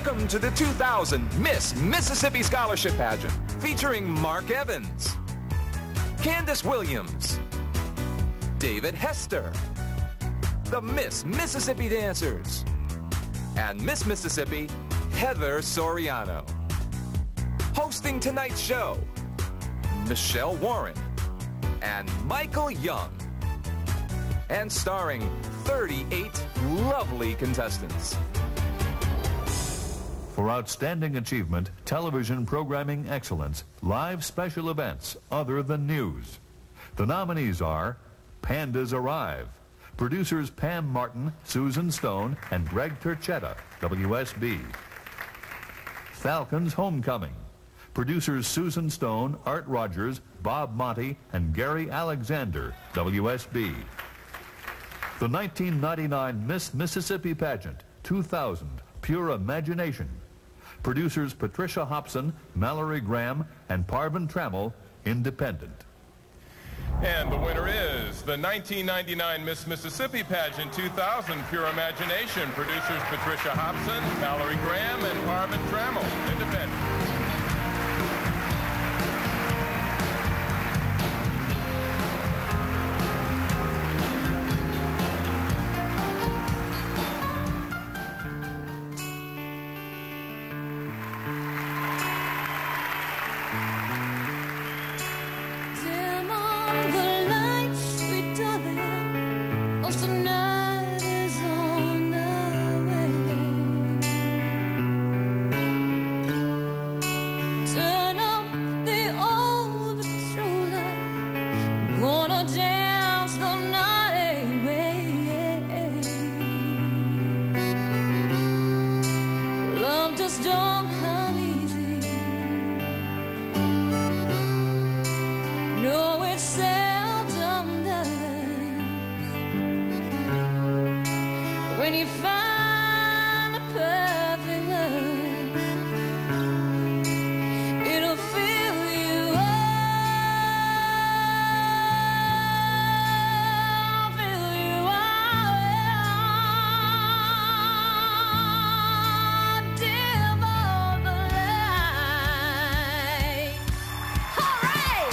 Welcome to the 2000 Miss Mississippi Scholarship Pageant, featuring Mark Evans, Candace Williams, David Hester, the Miss Mississippi Dancers, and Miss Mississippi, Heather Soriano. Hosting tonight's show, Michelle Warren and Michael Young. And starring 38 lovely contestants. For outstanding achievement, television programming excellence, live special events other than news. The nominees are Pandas Arrive, producers Pam Martin, Susan Stone, and Greg Turchetta, WSB. Falcons Homecoming, producers Susan Stone, Art Rogers, Bob Monty, and Gary Alexander, WSB. The 1999 Miss Mississippi Pageant, 2000, Pure Imagination. Producers Patricia Hobson, Mallory Graham, and Parvin Trammell, Independent. And the winner is the 1999 Miss Mississippi Pageant 2000 Pure Imagination. Producers Patricia Hobson, Mallory Graham, and Parvin Trammell, Independent. When you find a perfect love, it'll fill you up, fill you up, dim all the lights. All right.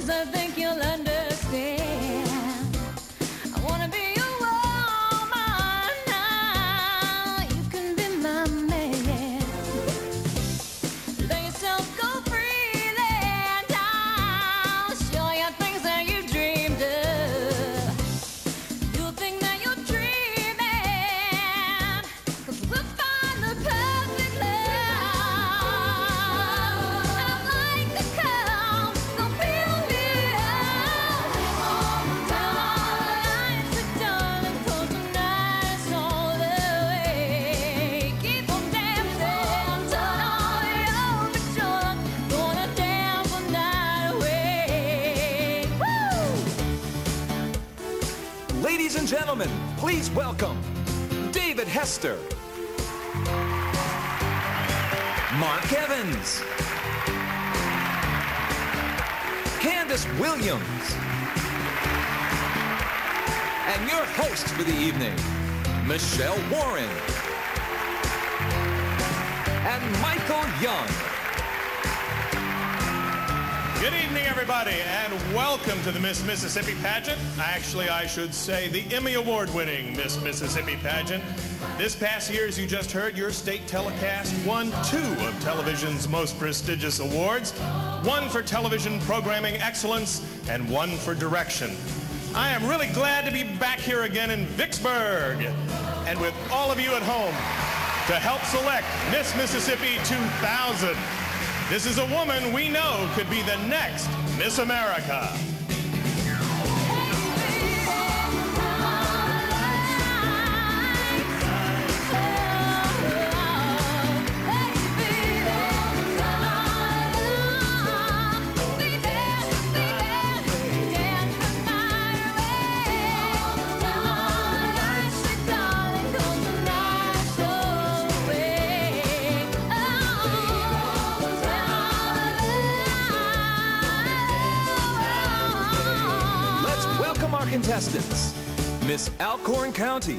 I think you'll understand. I wanna be your woman now. You can be my man. Let yourself go freely down. Show you things that you dreamed of. You'll think that you're dreaming, 'cause we'll find the perfect love. I'd like to come, go feel me. Ladies and gentlemen, please welcome David Hester, Mark Evans, Candace Williams, and your host for the evening, Michelle Warren, and Michael Young. Good evening, everybody, and welcome to the Miss Mississippi pageant. Actually, I should say the Emmy Award-winning Miss Mississippi pageant. This past year, as you just heard, your state telecast won 2 of television's most prestigious awards, 1 for television programming excellence and 1 for direction. I am really glad to be back here again in Vicksburg and with all of you at home to help select Miss Mississippi 2000. This is a woman we know could be the next Miss America. Contestants, Miss Alcorn County,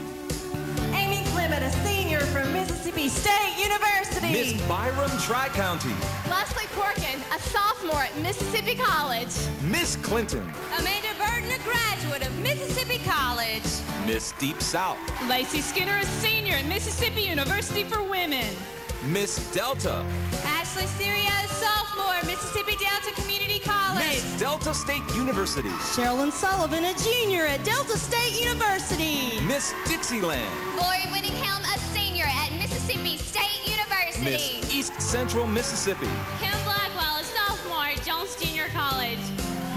Amy Clement, a senior from Mississippi State University. Miss Byram Tri-County, Leslie Porkin, a sophomore at Mississippi College. Miss Clinton, Amanda Burton, a graduate of Mississippi College. Miss Deep South, Lacey Skinner, a senior at Mississippi University for Women. Miss Delta, Ashley Syria, a sophomore at Mississippi Delta Community College. Miss Delta State University, Sherilyn Sullivan, a junior at Delta State University. Miss Dixieland, Lori Whittingham, a senior at Mississippi State University. Miss East Central Mississippi, Kim Blackwell, a sophomore at Jones Junior College.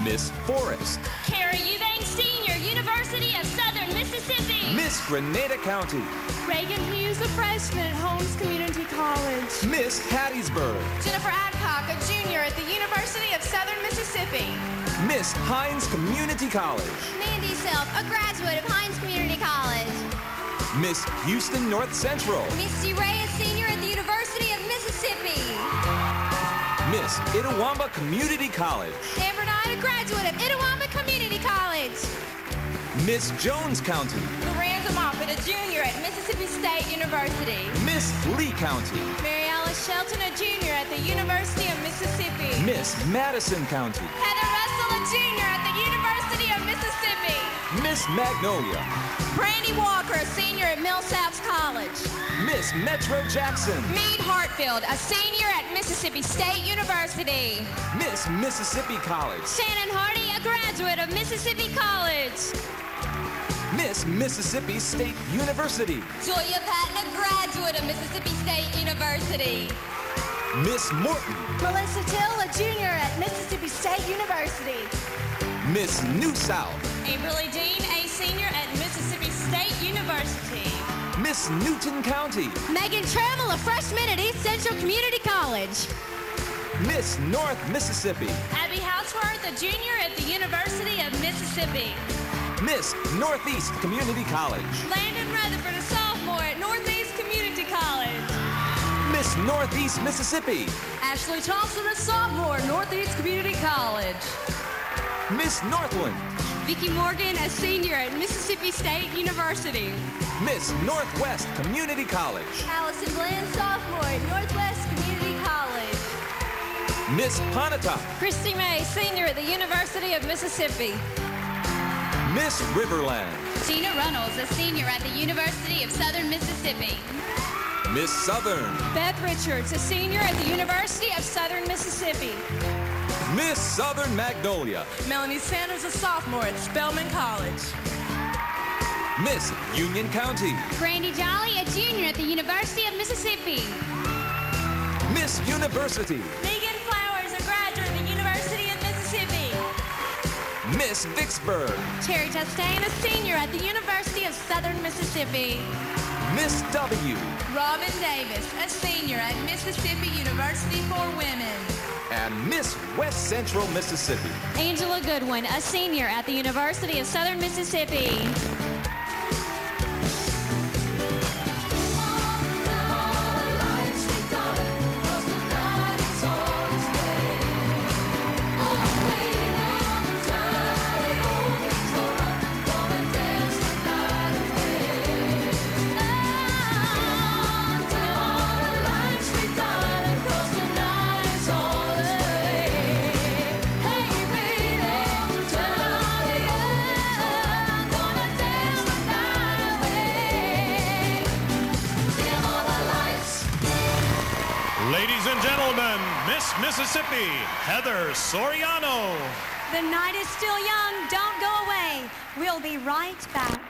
Miss Forrest, Carrie Eubanks, senior, University of Southern Mississippi. Miss Grenada County, Reagan Hughes, a freshman at Holmes Community College. Miss Hattiesburg, Jennifer Adcock, a junior at the University of Southern Mississippi. Miss Hines Community College, Mandy Self, a graduate of Hines Community College. Miss Houston North Central, Misty Ray, a senior at the University of Mississippi. Miss Itawamba Community College, Amber Knight, a graduate of Itawamba Community College. Miss Jones County, Miranda Moffett, a junior at Mississippi State University. Miss Lee County, Mary Alice Shelton, a junior at the University of Mississippi. Miss Madison County, Heather Russell, a junior at the University of Mississippi. Miss Magnolia, Brandy Walker, a senior at Millsaps College. Miss Metro Jackson, Meade Hartfield, a senior at Mississippi State University. Miss Mississippi College, Shannon Hardy, a graduate of Mississippi College. Miss Mississippi State University, Julia Patton, a graduate of Mississippi State University. Miss Morton, Melissa Till, a junior at Mississippi State University. Miss New South, Amberly Dean, a senior at Mississippi State University. Miss Newton County, Megan Trammell, a freshman at East Central Community College. Miss North Mississippi, Abby Houseworth, a junior at the University of Mississippi. Miss Northeast Community College, Landon Rutherford, a sophomore at Northeast Community College. Miss Northeast Mississippi, Ashley Thompson, a sophomore at Northeast Community College. Miss Northland, Vicki Morgan, a senior at Mississippi State University. Miss Northwest Community College, Allison Glenn, sophomore at Northwest Community College. Miss Pontotoc, Christy May, senior at the University of Mississippi. Miss Riverland, Gina Runnels, a senior at the University of Southern Mississippi. Miss Southern, Beth Richards, a senior at the University of Southern Mississippi. Miss Southern Magnolia, Melanie Sanders, a sophomore at Spelman College. Miss Union County, Brandy Jolly, a junior at the University of Mississippi. Miss University, Megan Flowers, a graduate at the University of Mississippi. Miss Vicksburg, Cherry Chastain, a senior at the University of Southern Mississippi. Miss W, Robin Davis, a senior at Mississippi University for Women. and Miss West Central Mississippi. Angela Goodwin, a senior at the University of Southern Mississippi. Mississippi, Heather Soriano. The night is still young. Don't go away. We'll be right back.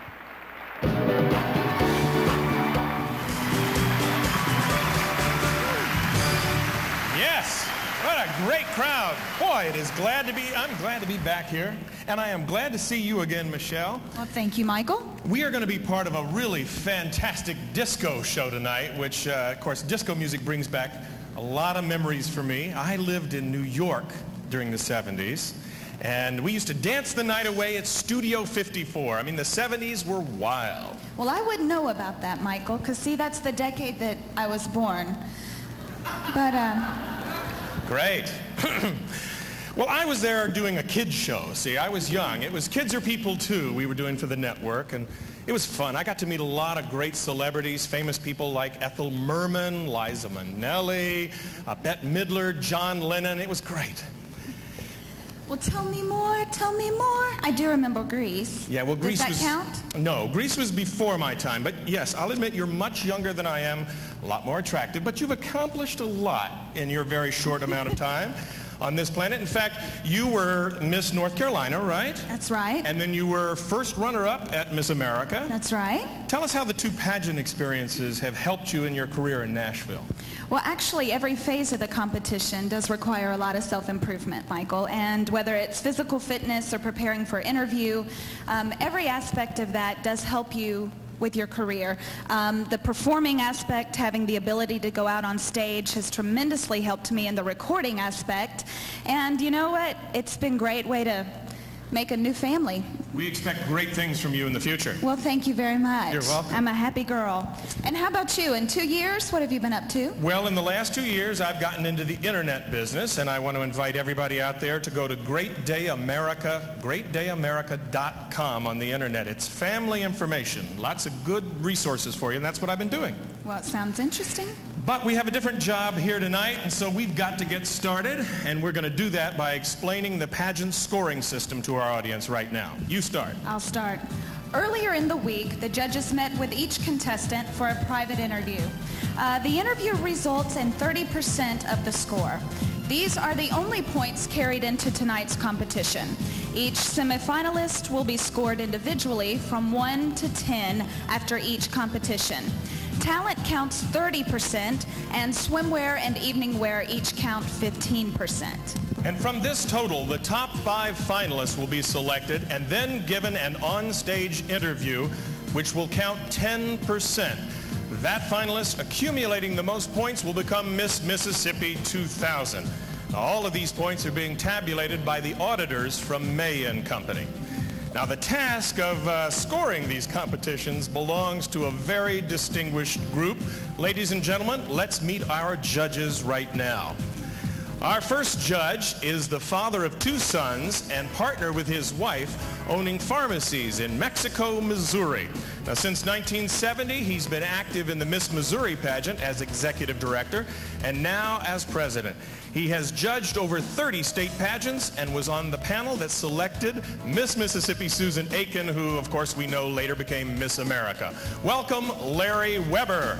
Yes, what a great crowd. Boy, I'm glad to be back here. And I am glad to see you again, Michelle. Well, thank you, Michael. We are going to be part of a really fantastic disco show tonight, which, of course, disco music brings back a lot of memories for me. I lived in New York during the 70s, and we used to dance the night away at Studio 54. I mean, the 70s were wild. Well, I wouldn't know about that, Michael, because, see, that's the decade that I was born. But, Great. Well, I was there doing a kids show. See, I was young. It was Kids Are People Too we were doing for the network, and it was fun. I got to meet a lot of great celebrities, famous people like Ethel Merman, Liza Minnelli, Bette Midler, John Lennon. It was great. well, tell me more, tell me more. I do remember Grease. Yeah, well, Grease Does that count? No, Grease was before my time. But yes, I'll admit you're much younger than I am, a lot more attractive, but you've accomplished a lot in your very short amount of time on this planet. In fact, you were Miss North Carolina, right? That's right. And then you were first runner-up at Miss America. That's right. Tell us how the two pageant experiences have helped you in your career in Nashville. Well, actually, every phase of the competition does require a lot of self-improvement, Michael. And whether it's physical fitness or preparing for an interview, every aspect of that does help you with your career. The performing aspect, having the ability to go out on stage, has tremendously helped me in the recording aspect. And you know what? It's been a great way to make a new family. We expect great things from you in the future. Well, thank you very much. You're welcome. I'm a happy girl. And how about you? In 2 years, what have you been up to? Well, in the last 2 years, I've gotten into the internet business, and I want to invite everybody out there to go to greatdayamerica.com on the internet. It's family information, lots of good resources for you, and that's what I've been doing. Well, it sounds interesting. But we have a different job here tonight, and so we've got to get started, and we're going to do that by explaining the pageant scoring system to our audience right now. You start. I'll start. Earlier in the week, the judges met with each contestant for a private interview. The interview results in 30% of the score. These are the only points carried into tonight's competition. Each semifinalist will be scored individually from 1 to 10 after each competition. Talent counts 30%, and swimwear and evening wear each count 15%. And from this total, the top 5 finalists will be selected and then given an on-stage interview, which will count 10%. That finalist accumulating the most points will become Miss Mississippi 2000. Now, all of these points are being tabulated by the auditors from May & Company. Now, the task of scoring these competitions belongs to a very distinguished group. Ladies and gentlemen, let's meet our judges right now. Our first judge is the father of 2 sons and partner with his wife owning pharmacies in Mexico, Missouri. Now, since 1970, he's been active in the Miss Missouri pageant as executive director and now as president. He has judged over 30 state pageants and was on the panel that selected Miss Mississippi Susan Aiken, who, of course, we know later became Miss America. Welcome, Larry Weber.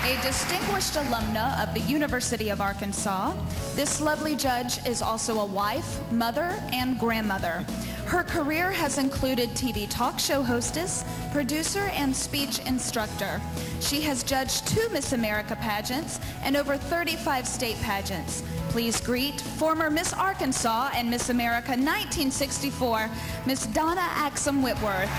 A distinguished alumna of the University of Arkansas, this lovely judge is also a wife, mother, and grandmother. Her career has included TV talk show hostess, producer, and speech instructor. She has judged 2 Miss America pageants and over 35 state pageants. Please greet former Miss Arkansas and Miss America 1964, Miss Donna Axum Whitworth.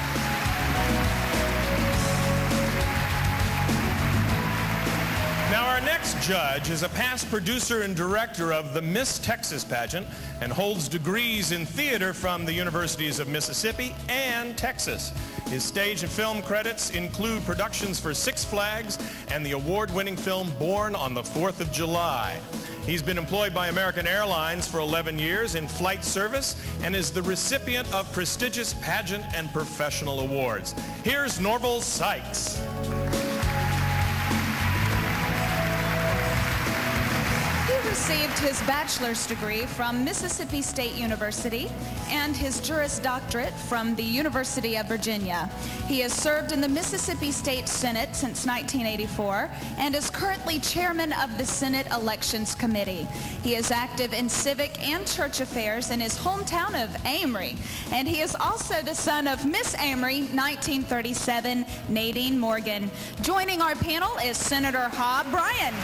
Now, our next judge is a past producer and director of the Miss Texas pageant and holds degrees in theater from the universities of Mississippi and Texas. His stage and film credits include productions for Six Flags and the award-winning film Born on the 4th of July. He's been employed by American Airlines for 11 years in flight service and is the recipient of prestigious pageant and professional awards. Here's Norval Sykes. He received his bachelor's degree from Mississippi State University and his Juris Doctorate from the University of Virginia. He has served in the Mississippi State Senate since 1984 and is currently chairman of the Senate Elections Committee. He is active in civic and church affairs in his hometown of Amory, and he is also the son of Miss Amory, 1937, Nadine Morgan. Joining our panel is Senator Hob Bryan.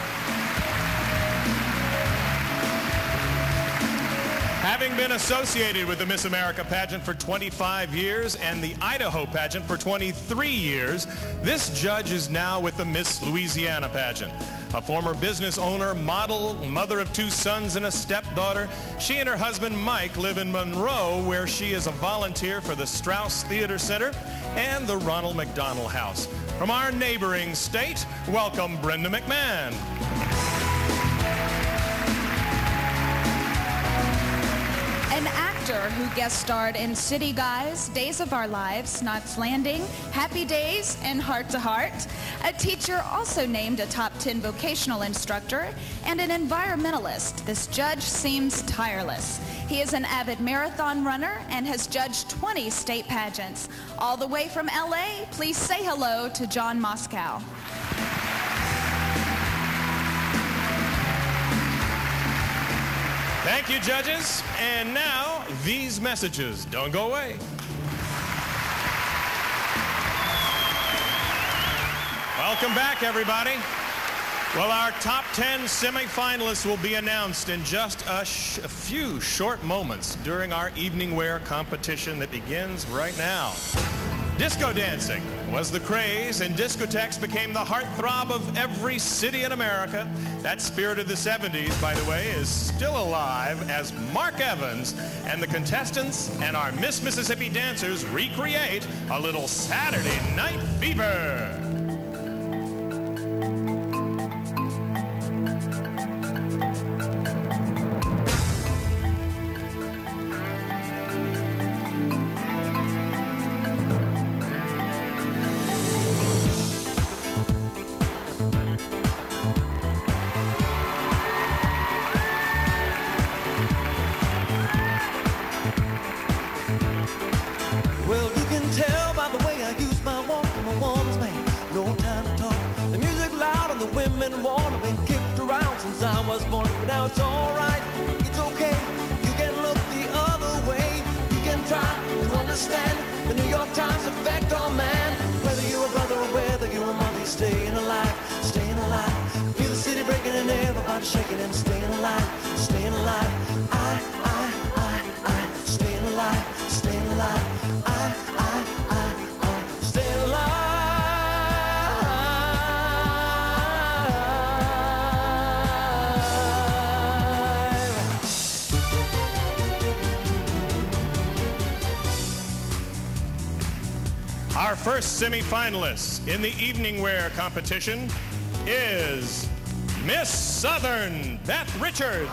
Having been associated with the Miss America pageant for 25 years and the Idaho pageant for 23 years, this judge is now with the Miss Louisiana pageant. A former business owner, model, mother of 2 sons and a stepdaughter, she and her husband Mike live in Monroe, where she is a volunteer for the Strauss Theater Center and the Ronald McDonald House. From our neighboring state, welcome Brenda McMahon. An actor who guest starred in City Guys, Days of Our Lives, Knots Landing, Happy Days, and Heart to Heart. A teacher also named a top 10 vocational instructor, and an environmentalist. This judge seems tireless. He is an avid marathon runner and has judged 20 state pageants. All the way from LA, please say hello to John Moscow. Thank you, judges. And now, these messages. Don't go away. Welcome back, everybody. Well, our top 10 semifinalists will be announced in just a few short moments during our evening wear competition that begins right now. Disco dancing was the craze, and discotheques became the heartthrob of every city in America. That spirit of the 70s, by the way, is still alive as Mark Evans and the contestants and our Miss Mississippi dancers recreate a little Saturday Night Fever. Women wanna been kicked around since I was born, but now it's alright, it's okay. You can look the other way, you can try to understand the New York Times effect on man. Whether you're a brother or whether you're a mother, you're staying alive, staying alive. Feel the city breaking and everybody shaking and staying alive, staying alive. I, staying alive, staying alive. I, staying alive. Our first semifinalist in the evening wear competition is Miss Southern Beth Richards.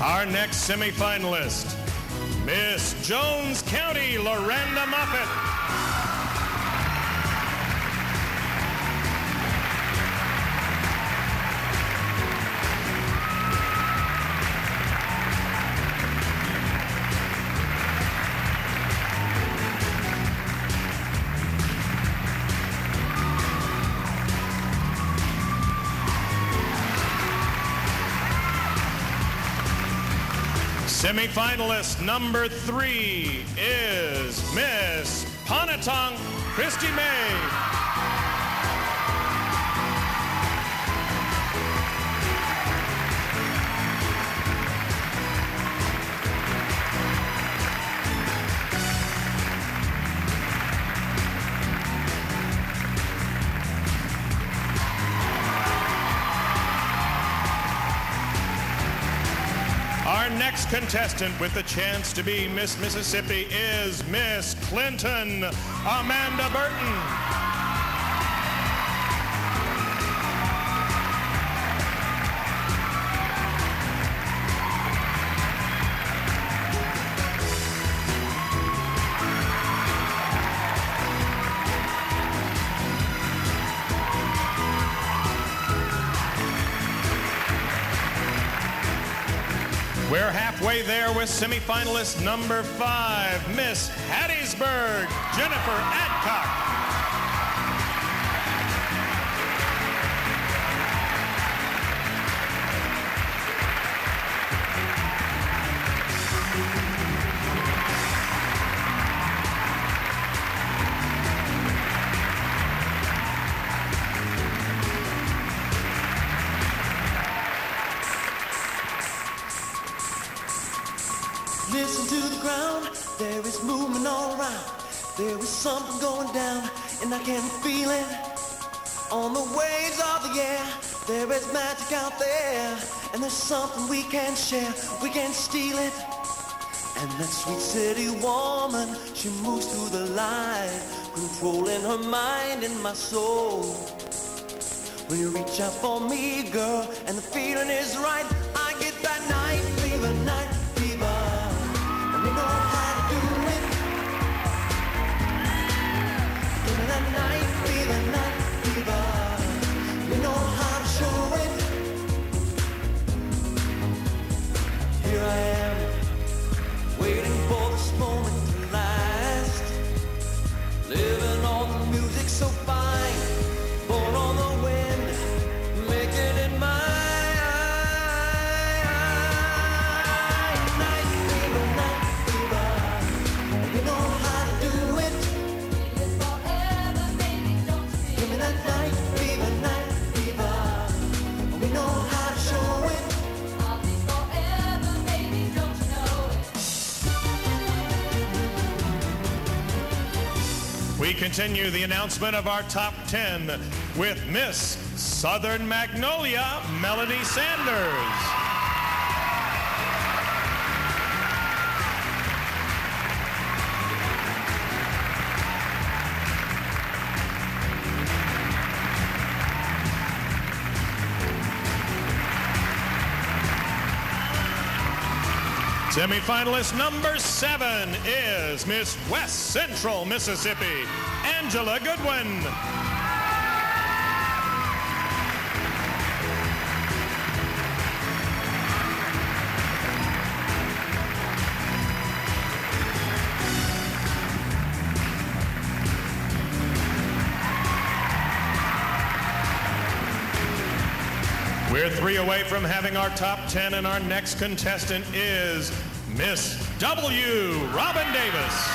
Our next semifinalist, Miss Jones County, Lorenda Moffett. Semifinalist number 3 is Miss Pontotoc, Christy May. Our our next contestant with the chance to be Miss Mississippi is Miss Clinton Amanda Burton. We're halfway there with semifinalist number 5, Miss Hattiesburg, Jennifer Adcock. Listen to the ground, there is movement all around. There is something going down, and I can feel it. On the waves of the air, there is magic out there. And there's something we can share, we can steal it. And that sweet city woman, she moves through the light, controlling her mind and my soul. When you reach out for me, girl, and the feeling is right, I get that night fever, night fever. We know how to do it. Give me that night fever, night fever. We know how to show it. Here I am, waiting for this moment to last. Living on the music so fine, born on the wind, making it mine. We continue the announcement of our top 10 with Miss Southern Magnolia, Melody Sanders. Semifinalist number 7 is Miss West Central Mississippi, Angela Goodwin. We're 3 away from having our top 10, and our next contestant is Miss W. Robin Davis.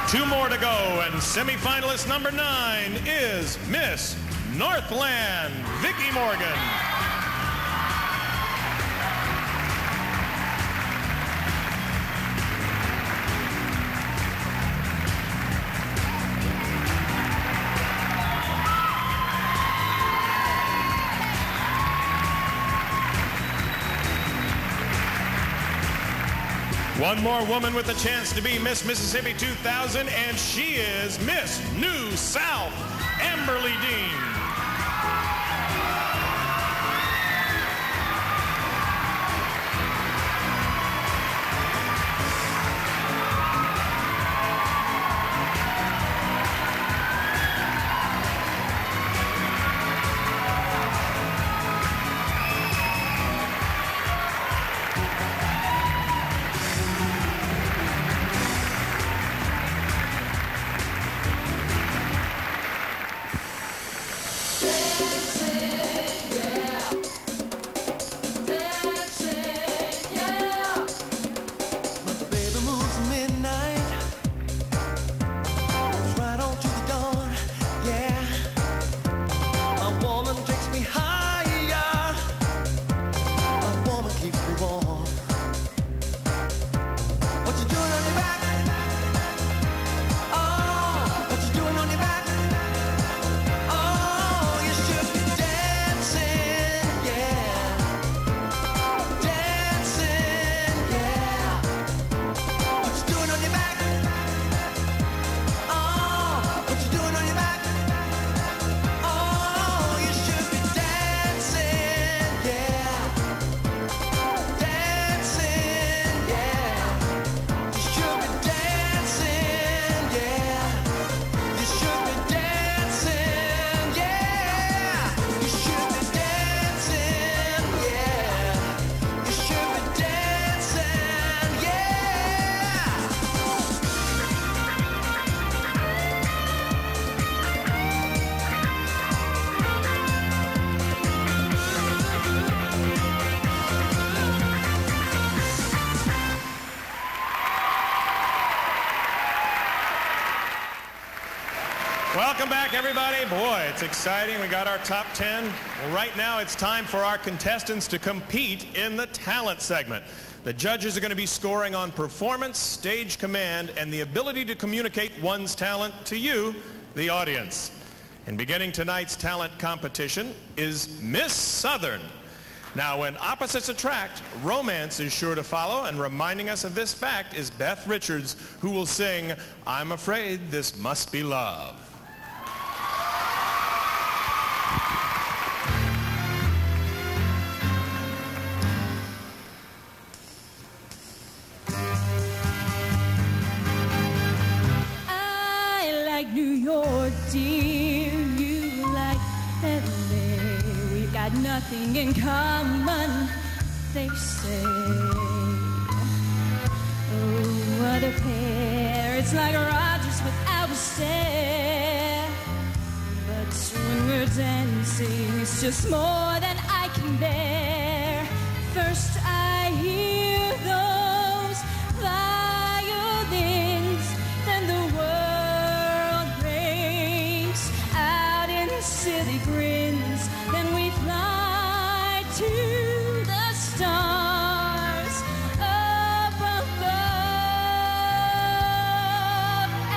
Two more to go, and semifinalist number 9 is Miss Northland, Vicki Morgan. One more woman with a chance to be Miss Mississippi 2000, and she is Miss New South, Amberly Dean. Welcome back, everybody. Boy, it's exciting. We got our top 10. Well, right now it's time for our contestants to compete in the talent segment. The judges are going to be scoring on performance, stage command, and the ability to communicate one's talent to you, the audience. And beginning tonight's talent competition is Miss Southern. Now, when opposites attract, romance is sure to follow, and reminding us of this fact is Beth Richards, who will sing, "I'm Afraid This Must Be Love." I like New York, dear, you like LA. We've got nothing in common, they say. Oh, what a pair, it's like Rogers without a stare. But when we're dancing, it's just more than I can bear. First I hear those violins, then the world breaks out in silly grins. Then we fly to the stars up above,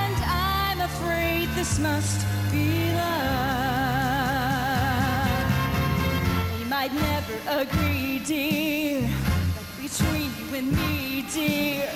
and I'm afraid this must be love. We might never agree, dear, but between you and me, dear,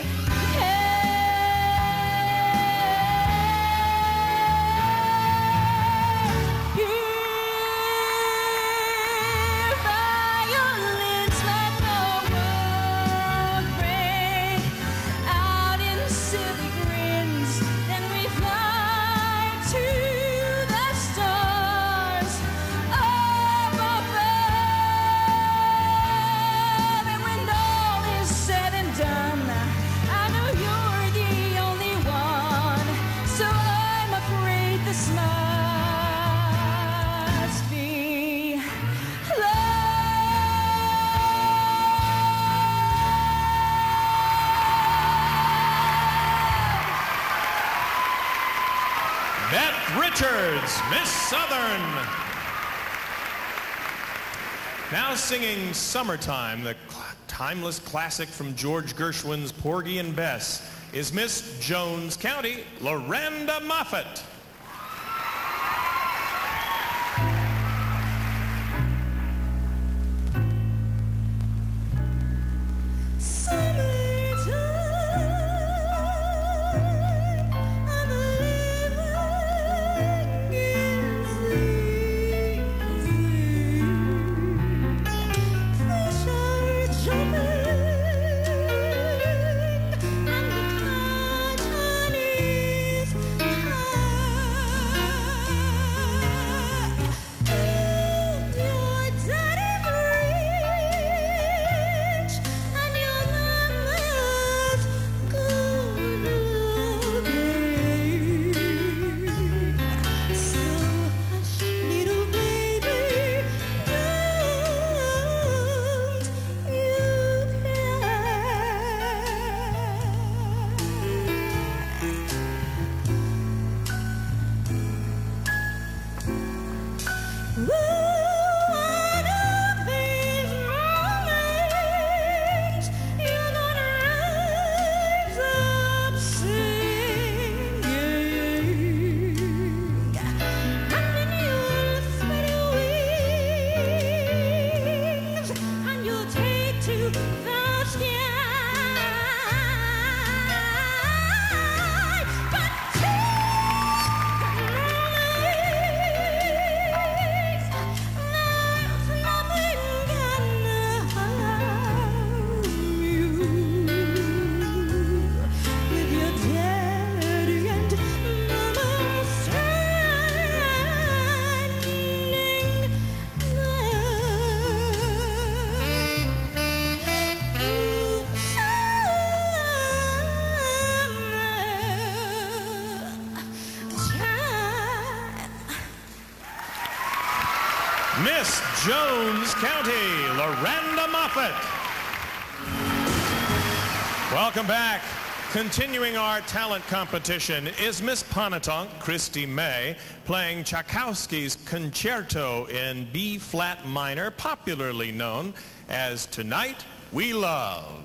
Richards, Miss Southern. Now singing Summertime, the timeless classic from George Gershwin's Porgy and Bess, is Miss Jones County, Loranda Moffett. Miss Jones County, Loranda Moffett. Welcome back. Continuing our talent competition is Miss Pontotoc, Christy May, playing Tchaikovsky's Concerto in B-flat minor, popularly known as Tonight We Love.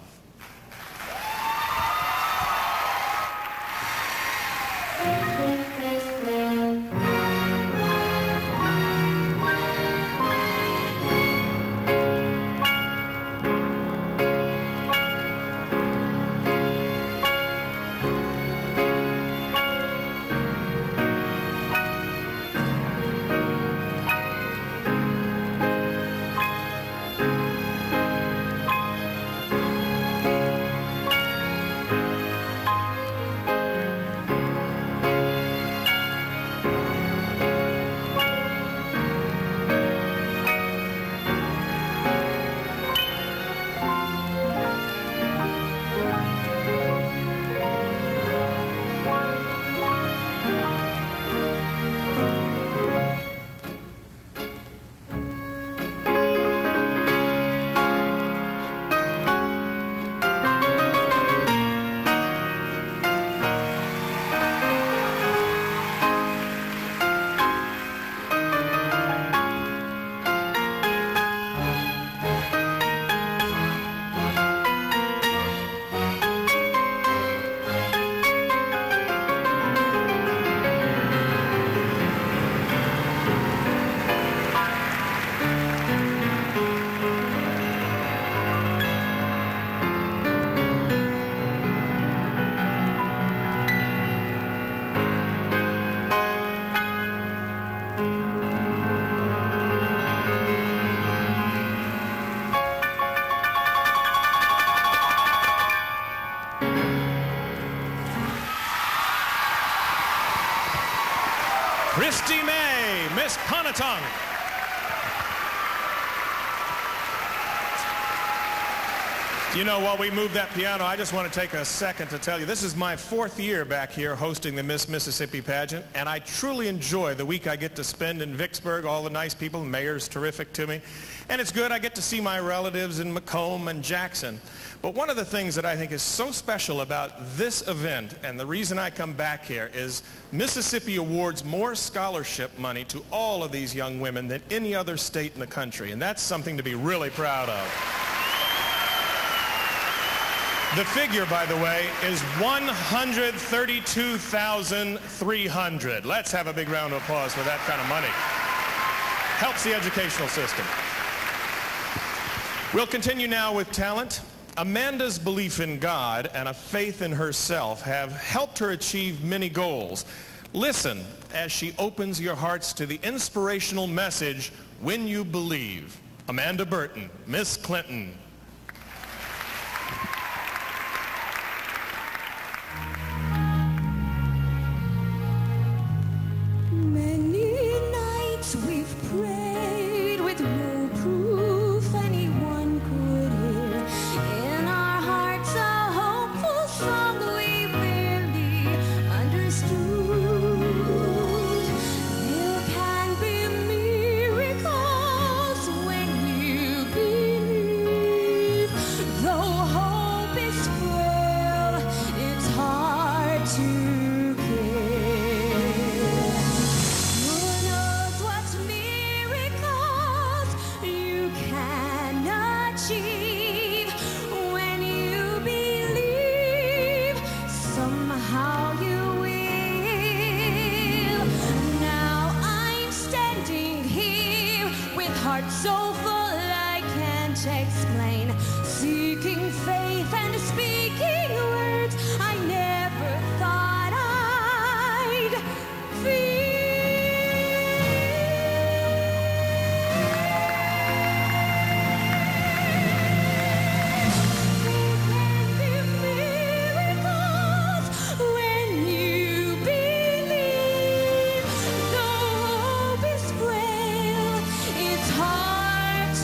Christy May, Miss Pontotoc. You know, while we move that piano, I just want to take a second to tell you, this is my 4th year back here hosting the Miss Mississippi pageant, and I truly enjoy the week I get to spend in Vicksburg, all the nice people, the mayor's terrific to me, and it's good I get to see my relatives in Macomb and Jackson. But one of the things that I think is so special about this event, and the reason I come back here, is Mississippi awards more scholarship money to all of these young women than any other state in the country, and that's something to be really proud of. The figure, by the way, is $132,300. Let's have a big round of applause for that kind of money. Helps the educational system. We'll continue now with talent. Amanda's belief in God and a faith in herself have helped her achieve many goals. Listen as she opens your hearts to the inspirational message, When You Believe. Amanda Burton, Miss Clinton. So full I can't explain, seeking faith and speaking words I never thought I'd feel. There can be miracles when you believe. Though hope is frail, it's hard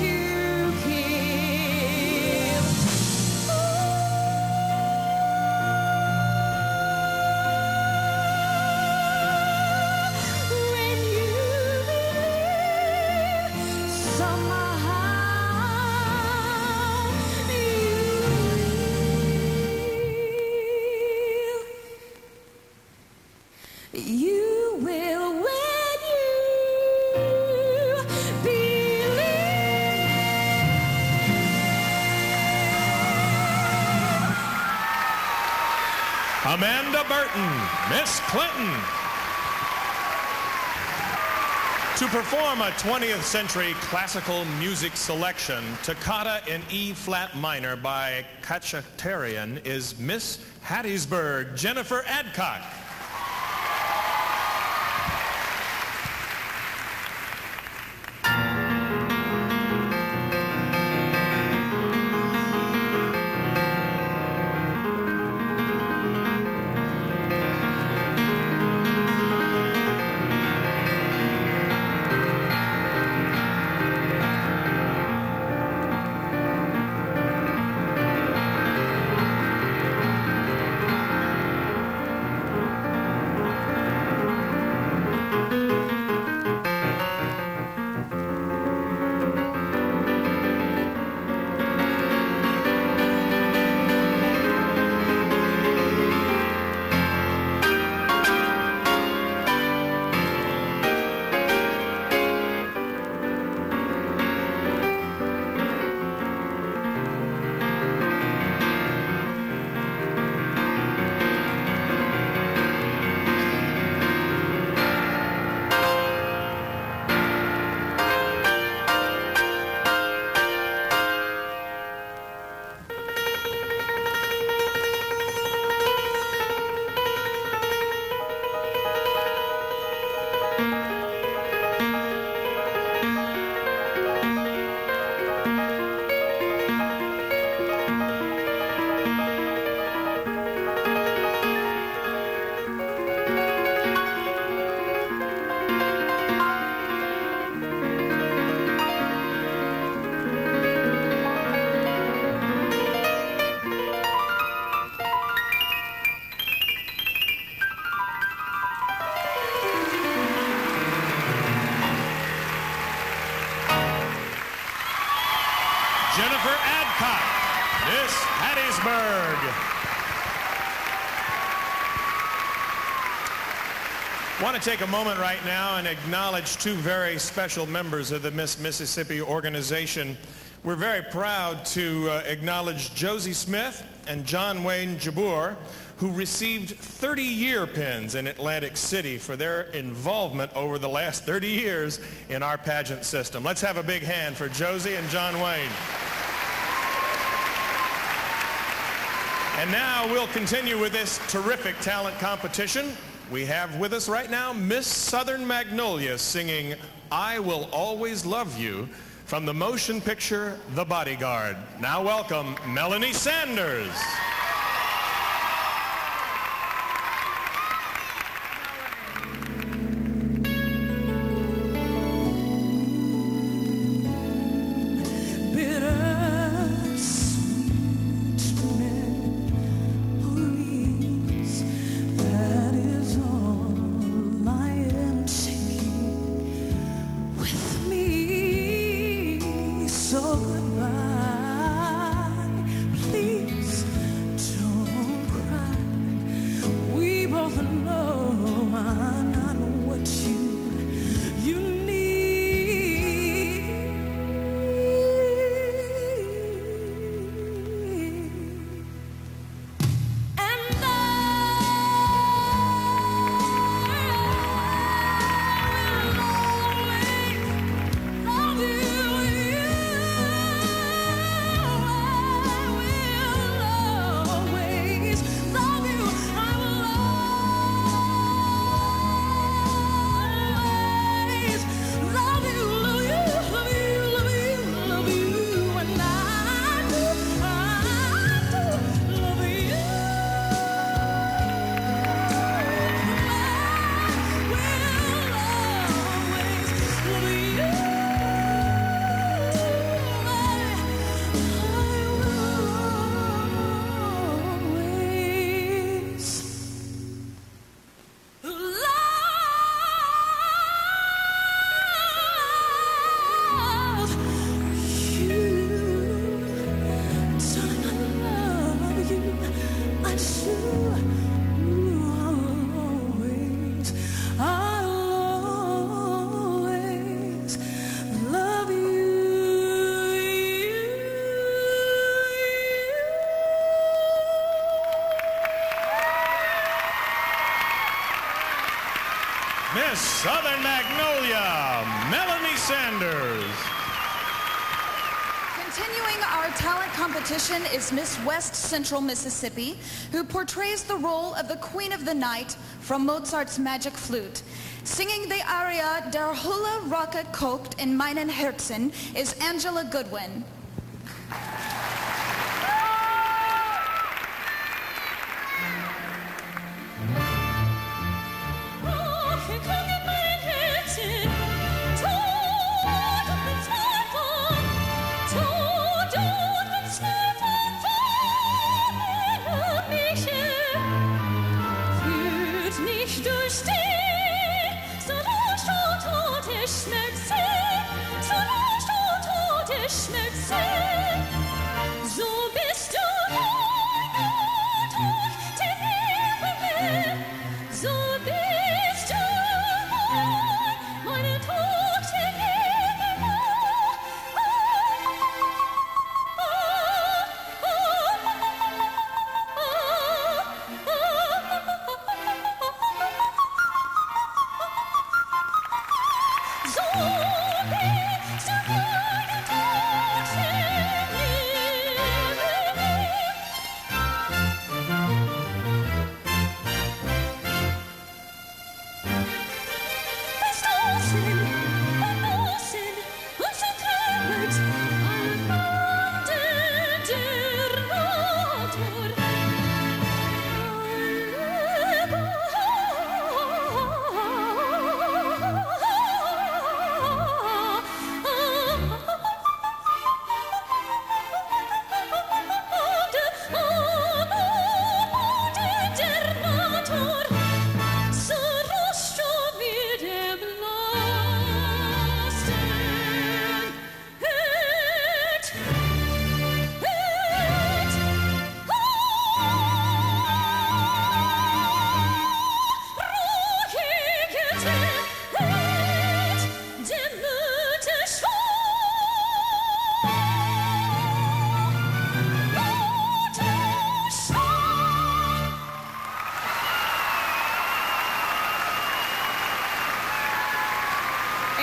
You will when you believe. Amanda Burton, Miss Clinton. To perform a 20th century classical music selection, Toccata in E-flat minor by Kachaturian, is Miss Hattiesburg, Jennifer Adcock. Jennifer Adcock, Miss Hattiesburg. I want to take a moment right now and acknowledge two very special members of the Miss Mississippi organization. We're very proud to acknowledge Josie Smith and John Wayne Jabbour, who received 30-year pins in Atlantic City for their involvement over the last 30 years in our pageant system. Let's have a big hand for Josie and John Wayne. And now we'll continue with this terrific talent competition. We have with us right now Miss Southern Magnolia singing I Will Always Love You from the motion picture The Bodyguard. Now welcome Melanie Sanders. Miss Southern Magnolia, Melanie Sanders. Continuing our talent competition is Miss West Central Mississippi, who portrays the role of the Queen of the Night from Mozart's Magic Flute. Singing the aria Der Hula Rocket Kocht in meinen Herzen is Angela Goodwin.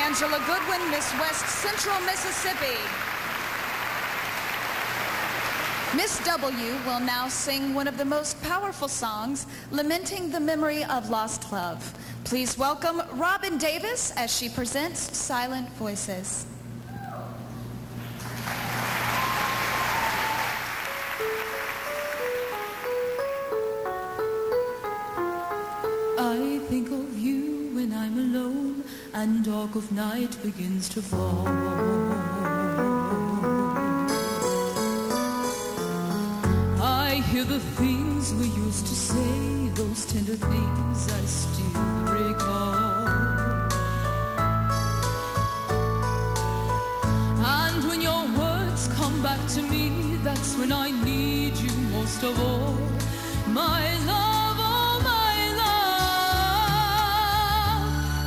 Angela Goodwin, Miss West Central Mississippi. Miss W will now sing one of the most powerful songs, lamenting the memory of lost love. Please welcome Robin Davis as she presents Silent Voices. I think of you when I'm alone and dark of night begins to fall. I hear the things we used to say, those tender things I still recall. And when your words come back to me, that's when I need you most of all. My love, oh my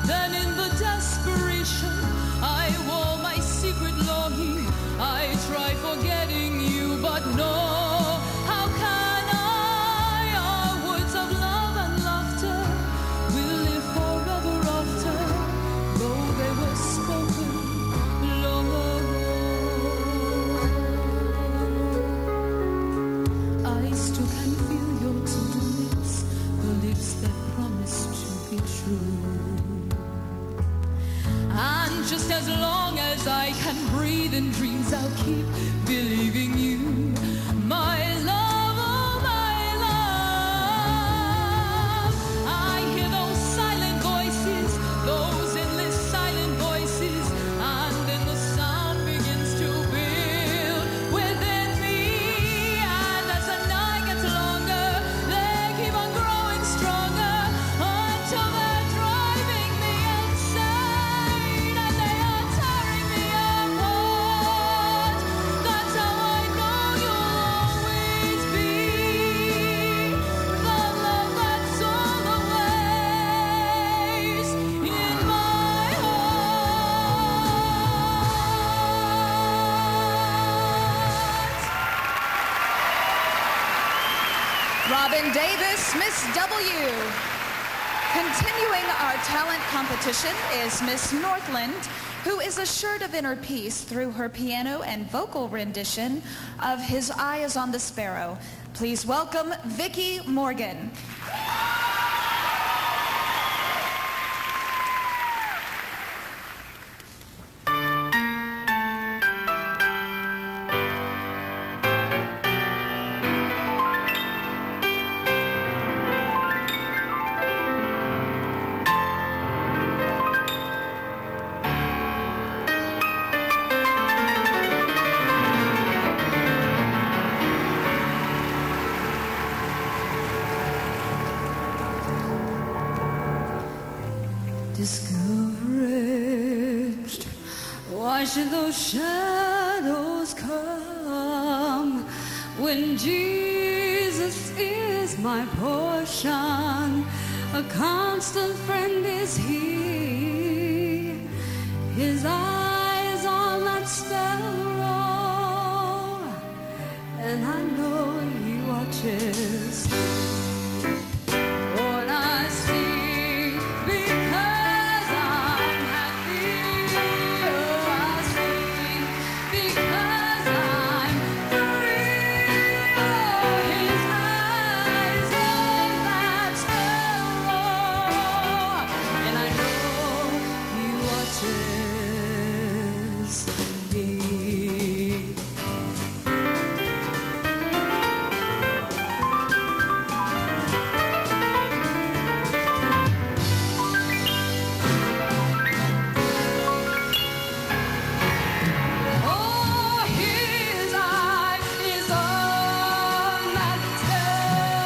love. Then in the desperation, I wore my secret longing. I try forgetting you, but no. Just as long as I can breathe in dreams, I'll keep believing you. My love, oh my love. I hear those silent voices, those endless silent voices, and then the sound begins to build within me. And as the night gets longer, they keep on growing stronger until they're driving me insane. Robin Davis, Miss W. Continuing our talent competition is Miss Northland, who is assured of inner peace through her piano and vocal rendition of His Eye is on the Sparrow. Please welcome Vicki Morgan. Discouraged, why should those shadows come when Jesus is my portion? A constant friend is He. His eyes on that sparrow, and I know He watches. When I sing because I'm happy, oh, I sing because I'm free. Oh, His eyes on that sparrow, and I know He watches me. Oh, His eye is on that sparrow,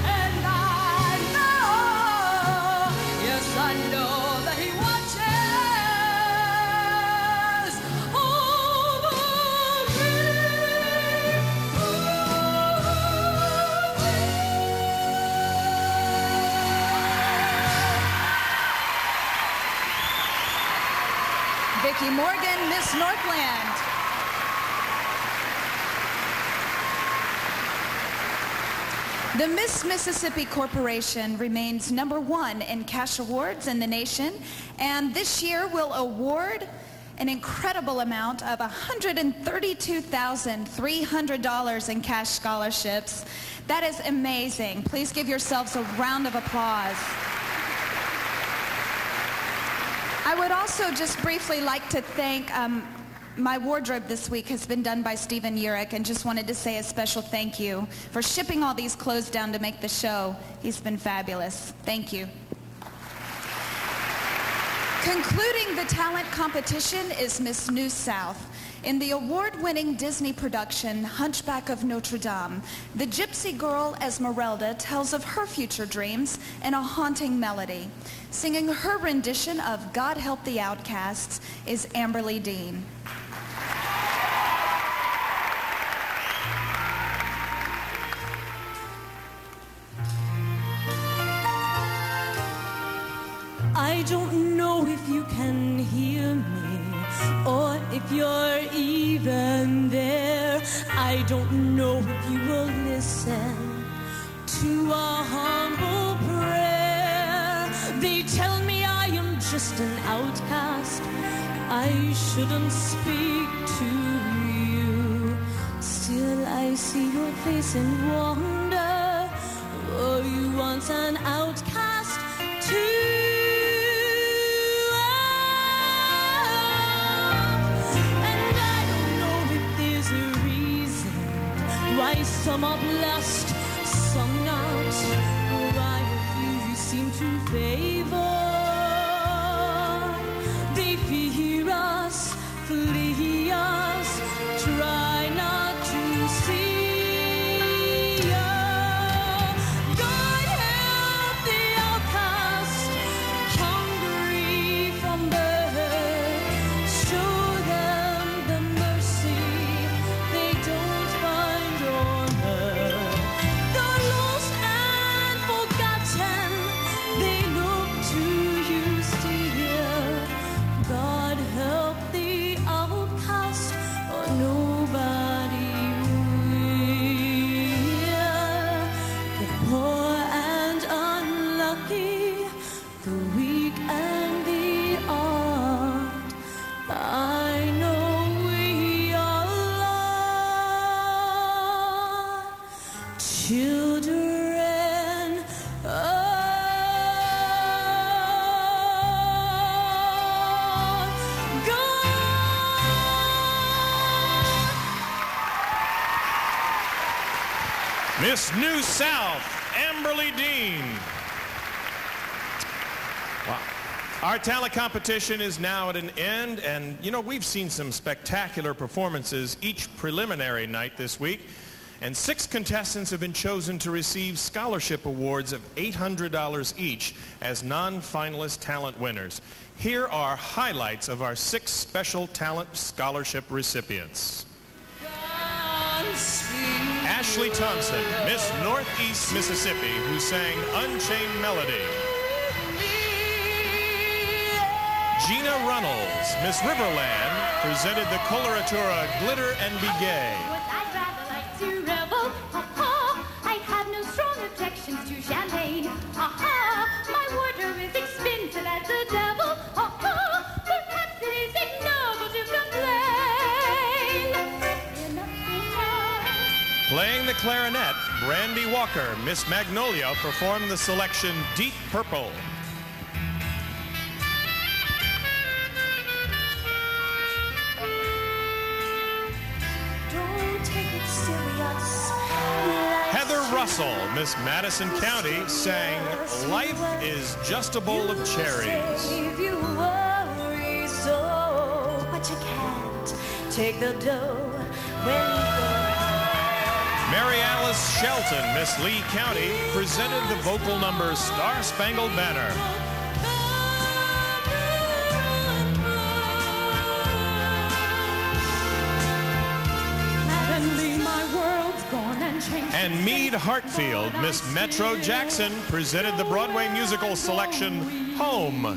and I know, yes, I know that He watches over Vicki Morgan, Miss Northland. The Miss Mississippi Corporation remains #1 in cash awards in the nation, and this year will award an incredible amount of $132,300 in cash scholarships. That is amazing. Please give yourselves a round of applause. I would also just briefly like to thank, my wardrobe this week has been done by Stephen Urich, and just wanted to say a special thank you for shipping all these clothes down to make the show. He's been fabulous. Thank you. Concluding the talent competition is Miss New South. In the award-winning Disney production, Hunchback of Notre Dame, the gypsy girl Esmeralda tells of her future dreams in a haunting melody. Singing her rendition of God Help the Outcasts is Amberly Dean. I don't know if you can hear me, or if you're even there. I don't know if you will listen to a humble prayer. They tell me I am just an outcast. I shouldn't speak to you. Still I see your face and wonder, were you once an outcast too? Why some are blessed, some not. Why a few you seem to favor. They fear us, flee us, try not to see us. God help the outcast, hungry from birth. Show them the mercy they don't find on earth. The lost and forgotten, they look to children of Miss New South, Amberly Dean. Wow. Our talent competition is now at an end, and you know, we've seen some spectacular performances each preliminary night this week, and 6 contestants have been chosen to receive scholarship awards of $800 each as non-finalist talent winners. Here are highlights of our 6 special talent scholarship recipients. Ashley Thompson, Miss Northeast Mississippi, who sang Unchained Melody. Gina Runnels, Miss Riverland, presented the coloratura Glitter and Be Gay. I'd rather like to revel. I have no strong objections to champagne. My wardrobe is expensive as the devil. Perhaps it is ignoble to complain. Playing the clarinet, Brandy Walker, Miss Magnolia, performed the selection Deep Purple. Heather Russell, Miss Madison County, sang Life is Just a Bowl of Cherries. You worry so, but you can't take the dough when you go. Mary Alice Shelton, Miss Lee County, presented the vocal number Star Spangled Banner. And Meade Hartfield, Miss Metro Jackson, presented the Broadway musical selection Home. I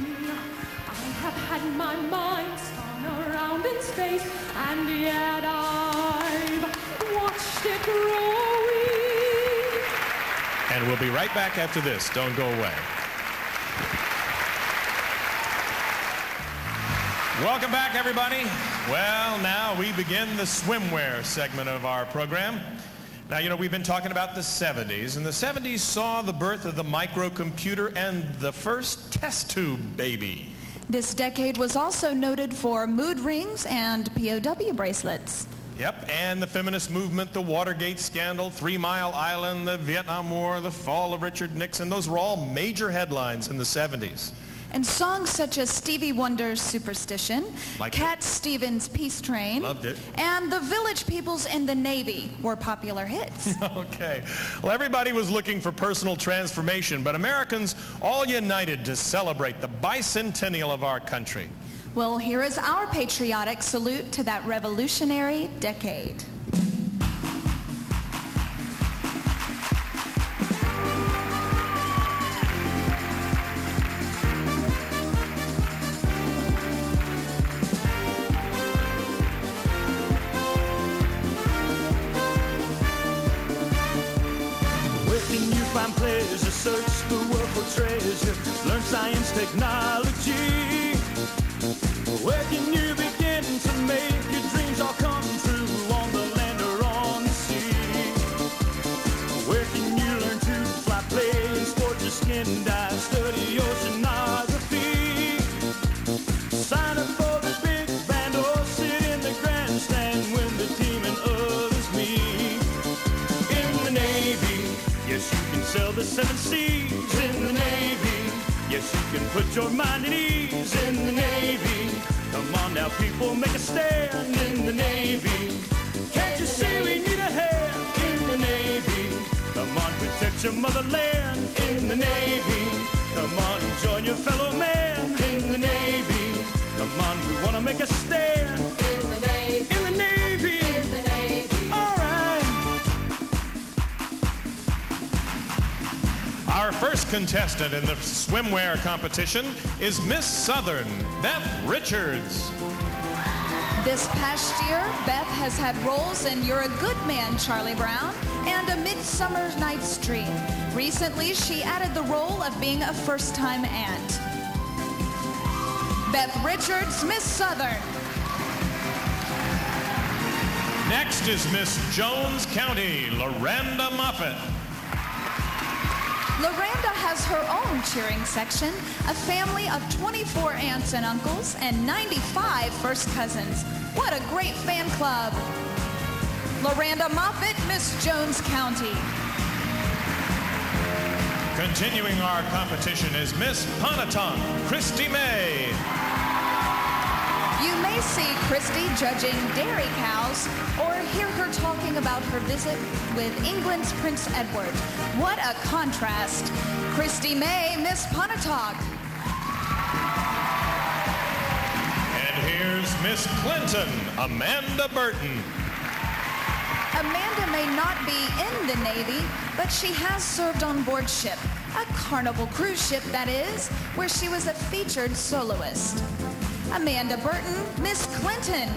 have had my mind spun around in space, and yet I've watched it growing. And we'll be right back after this. Don't go away. Welcome back, everybody. Well, now we begin the swimwear segment of our program. Now, you know, we've been talking about the 70s, and the 70s saw the birth of the microcomputer and the first test tube baby. This decade was also noted for mood rings and POW bracelets. Yep, and the feminist movement, the Watergate scandal, 3 Mile Island, the Vietnam War, the fall of Richard Nixon, those were all major headlines in the 70s. And songs such as Stevie Wonder's Superstition, Cat Stevens' Peace Train, loved it, and the Village Peoples in the Navy were popular hits. Okay. Well, everybody was looking for personal transformation, but Americans all united to celebrate the bicentennial of our country. Well, here is our patriotic salute to that revolutionary decade. Find pleasure, search the world for treasure, learn science, technology. Where can you begin to make your dreams all come true, on the land or on the sea? Where can you learn to fly, play, sport your skin, dive, study oceanography? Sign up for the big band or sit in the grandstand when the team and others meet. In the Navy, yes, you can sail the 7 seas. In the Navy, yes, you can put your mind at ease. In the Navy, come on now, people, make a stand. In the Navy, can't you see we need a hand? In the Navy, come on, protect your motherland. In the Navy, come on and join your fellow man. In the Navy, come on, we want to make a stand. In the Navy, in the Navy, in the Navy. All right. Our first contestant in the swimwear competition is Miss Southern, Beth Richards. This past year, Beth has had roles in You're a Good Man, Charlie Brown, and A Midsummer Night's Dream. Recently, she added the role of being a first-time aunt. Beth Richards, Miss Southern. Next is Miss Jones County, Loranda Moffett. Loranda has her own cheering section, a family of 24 aunts and uncles and 95 first cousins. What a great fan club. Loranda Moffett, Miss Jones County. Continuing our competition is Miss Pontotoc, Christy May. You may see Christy judging dairy cows or hear her talking about her visit with England's Prince Edward. What a contrast. Christy May, Miss Pontotoc. And here's Miss Clinton, Amanda Burton. Amanda may not be in the Navy, but she has served on board ship, a Carnival cruise ship that is, where she was a featured soloist. Amanda Burton, Miss Clinton.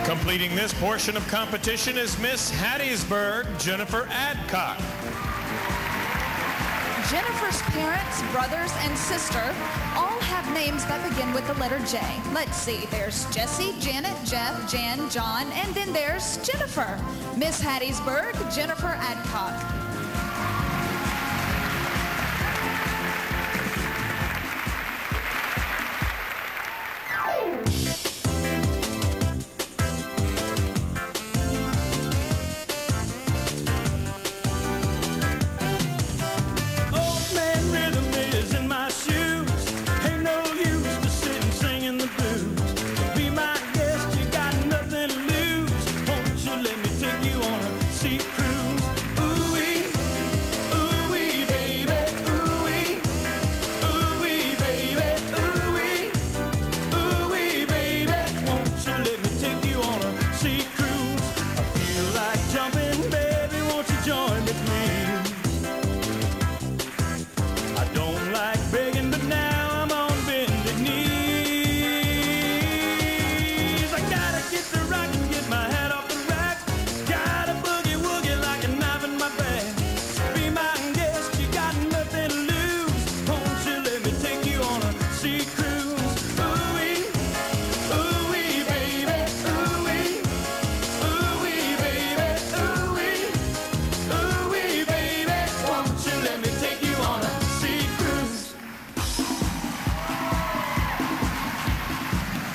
Completing this portion of competition is Miss Hattiesburg, Jennifer Adcock. Jennifer's parents, brothers, and sister all have names that begin with the letter J. Let's see, there's Jesse, Janet, Jeff, Jan, John, and then there's Jennifer. Miss Hattiesburg, Jennifer Adcock.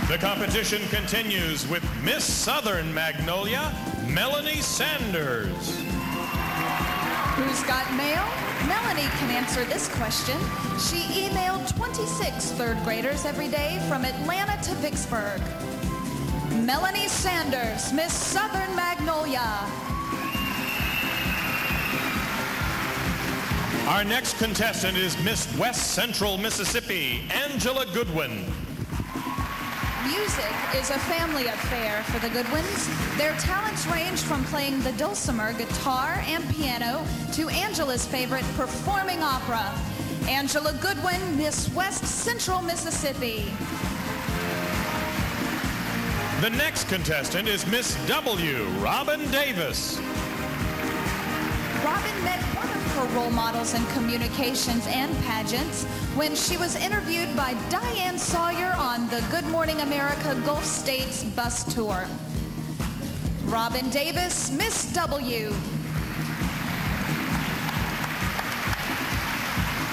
The competition continues with Miss Southern Magnolia, Melanie Sanders. Who's got mail? Melanie can answer this question. She emailed 26 third graders every day from Atlanta to Vicksburg. Melanie Sanders, Miss Southern Magnolia. Our next contestant is Miss West Central Mississippi, Angela Goodwin. Music is a family affair for the Goodwins. Their talents range from playing the dulcimer, guitar, and piano to Angela's favorite, performing opera. Angela Goodwin, Miss West Central Mississippi. The next contestant is Miss W, Robin Davis. Robin met one of her role models in communications and pageants when she was interviewed by Diane Sawyer on the Good Morning America Gulf States bus tour. Robin Davis, Miss W.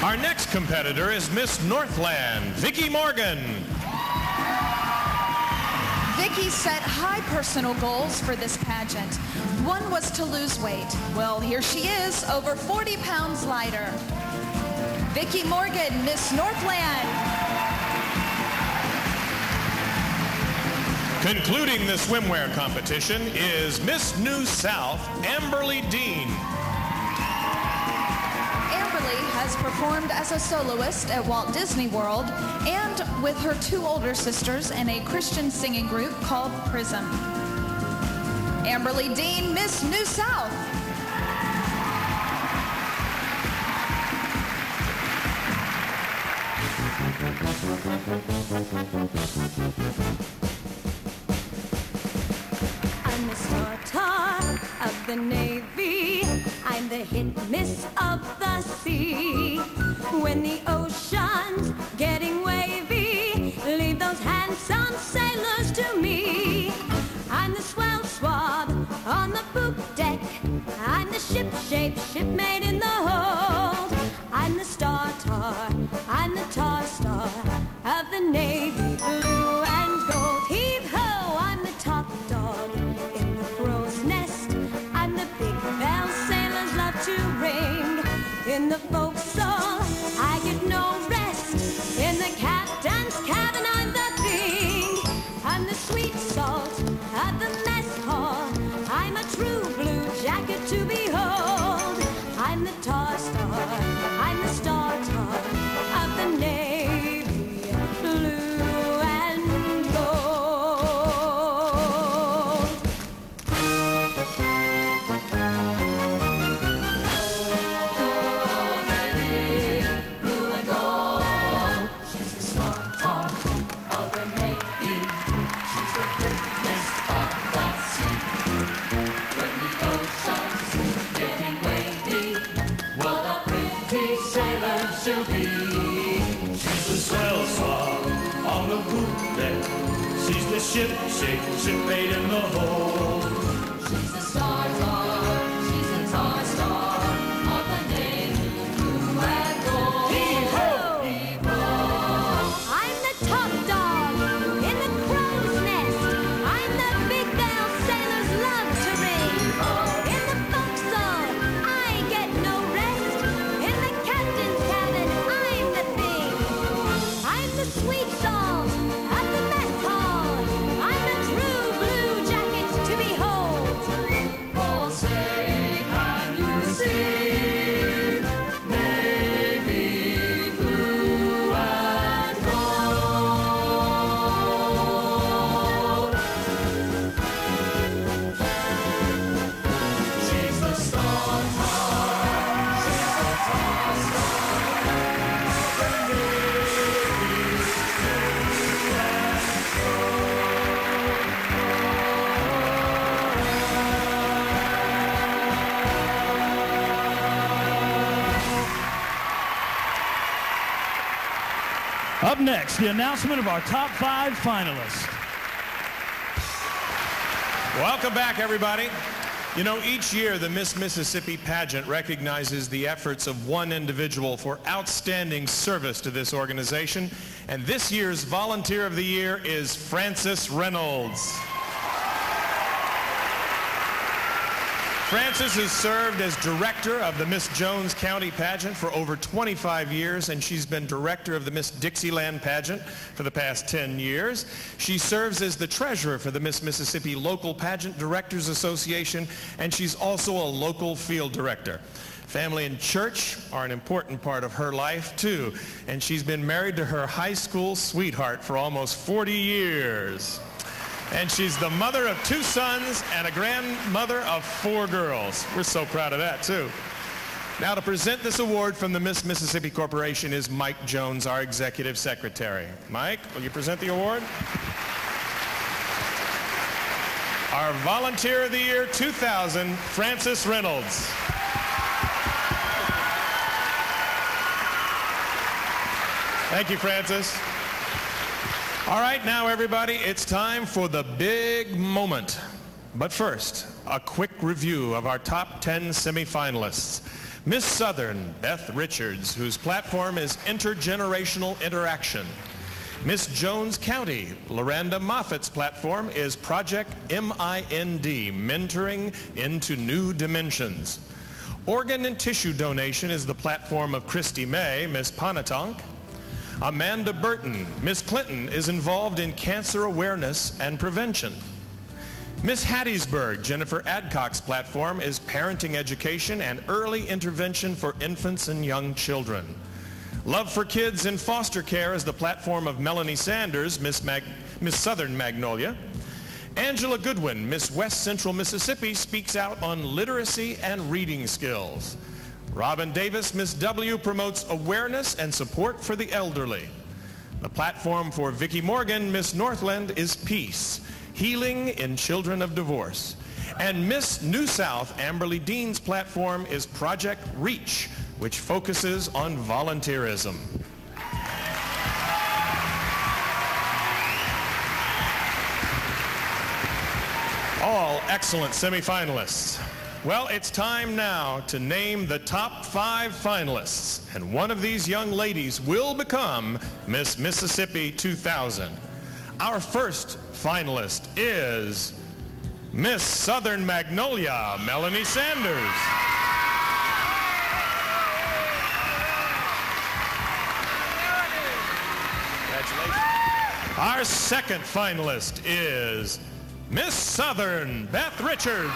Our next competitor is Miss Northland, Vicki Morgan. Vicki set high personal goals for this pageant. One was to lose weight. Well, here she is, over 40 pounds lighter. Vicki Morgan, Miss Northland. Concluding the swimwear competition is Miss New South, Amberly Dean. Amberly has performed as a soloist at Walt Disney World and with her two older sisters in a Christian singing group called Prism. Amberly Dean, Miss New South. I'm the star of the Navy. I'm the hit miss of the sea. When the ocean's getting wavy, leave those handsome sailors to me. I'm the swell swab on the ship, mate in the hold. She's a star, she's a tall star of the navy, blue and gold. Heave-ho! I'm the top dog in the crow's nest. I'm the big bell sailors love to ring. In the forecastle, I get no rest. In the captain's cabin, I'm the thing. I'm the sweet song at the mess hall. I'm the true blue jacket to behold. Oh, say, can you see navy blue and gold? She's the star, she's the tall star of the navy blue and Up next, the announcement of our top 5 finalists. Welcome back, everybody. You know, each year the Miss Mississippi pageant recognizes the efforts of one individual for outstanding service to this organization. And this year's Volunteer of the Year is Frances Reynolds. Frances has served as director of the Miss Jones County pageant for over 25 years, and she's been director of the Miss Dixieland pageant for the past 10 years. She serves as the treasurer for the Miss Mississippi Local Pageant Directors Association, and she's also a local field director. Family and church are an important part of her life, too, and she's been married to her high school sweetheart for almost 40 years. And she's the mother of 2 sons and a grandmother of 4 girls. We're so proud of that, too. Now, to present this award from the Miss Mississippi Corporation is Mike Jones, our executive secretary. Mike, will you present the award? Our Volunteer of the Year 2000, Frances Reynolds. Thank you, Frances. All right, now everybody, it's time for the big moment. But first, a quick review of our top 10 semifinalists. Miss Southern, Beth Richards, whose platform is Intergenerational Interaction. Miss Jones County, Loranda Moffitt's platform is Project MIND, Mentoring into New Dimensions. Organ and tissue donation is the platform of Christy May, Miss Pontotoc. Amanda Burton, Miss Clinton, is involved in cancer awareness and prevention. Miss Hattiesburg, Jennifer Adcock's platform is parenting education and early intervention for infants and young children. Love for Kids in Foster Care is the platform of Melanie Sanders, Miss Southern Magnolia. Angela Goodwin, Miss West Central Mississippi, speaks out on literacy and reading skills. Robin Davis, Miss W, promotes awareness and support for the elderly. The platform for Vicki Morgan, Miss Northland, is Peace, Healing in Children of Divorce. And Miss New South, Amberly Dean's platform is Project Reach, which focuses on volunteerism. All excellent semifinalists. Well, it's time now to name the top 5 finalists, and one of these young ladies will become Miss Mississippi 2000. Our first finalist is Miss Southern Magnolia, Melanie Sanders. Congratulations. Our second finalist is Miss Southern, Beth Richards.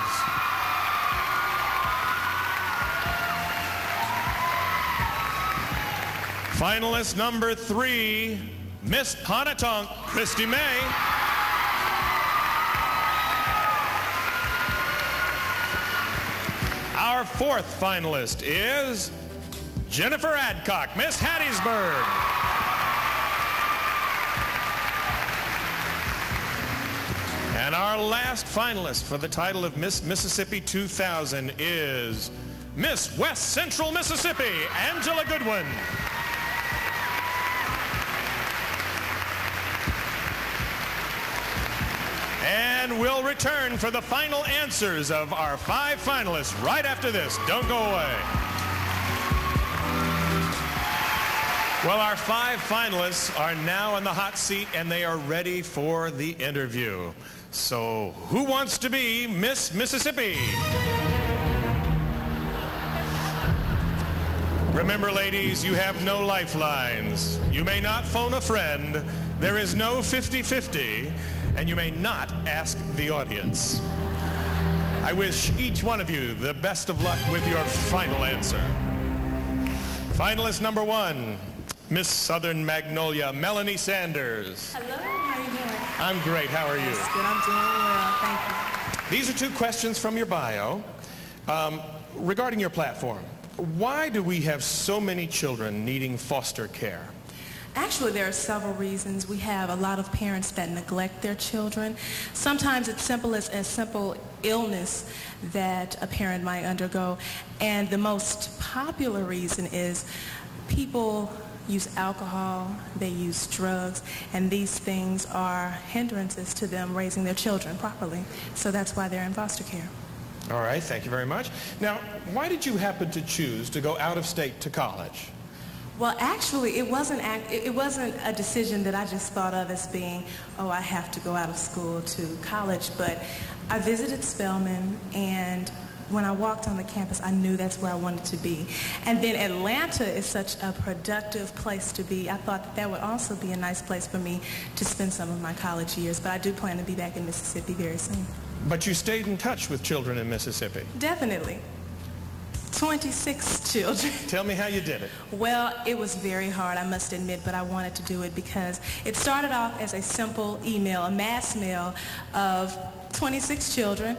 Finalist number 3, Miss Pontotoc, Christy May. Our fourth finalist is Jennifer Adcock, Miss Hattiesburg. And our last finalist for the title of Miss Mississippi 2000 is Miss West Central Mississippi, Angela Goodwin. And we'll return for the final answers of our 5 finalists right after this. Don't go away. Well, our 5 finalists are now in the hot seat, and they are ready for the interview. So, who wants to be Miss Mississippi? Remember, ladies, you have no lifelines. You may not phone a friend. There is no 50-50, and you may not ask the audience. I wish each one of you the best of luck with your final answer. Finalist number 1, Miss Southern Magnolia, Melanie Sanders. Hello, how are you doing? I'm great, how are you? That's good, I'm doing well, thank you. These are 2 questions from your bio. Regarding your platform, why do we have so many children needing foster care? Actually, there are several reasons. We have a lot of parents that neglect their children. Sometimes it's simple as a simple illness that a parent might undergo. And the most popular reason is people use alcohol, they use drugs, and these things are hindrances to them raising their children properly. So that's why they're in foster care. All right, thank you very much. Now, why did you happen to choose to go out of state to college? Well, actually, it wasn't a decision that I just thought of as being, oh, I have to go out of school to college, but I visited Spelman, and when I walked on the campus, I knew that's where I wanted to be. And then Atlanta is such a productive place to be. I thought that that would also be a nice place for me to spend some of my college years, but I do plan to be back in Mississippi very soon. But you stayed in touch with children in Mississippi? Definitely. 26 children. Tell me how you did it. Well, it was very hard, I must admit, but I wanted to do it because it started off as a simple email, a mass mail of 26 children,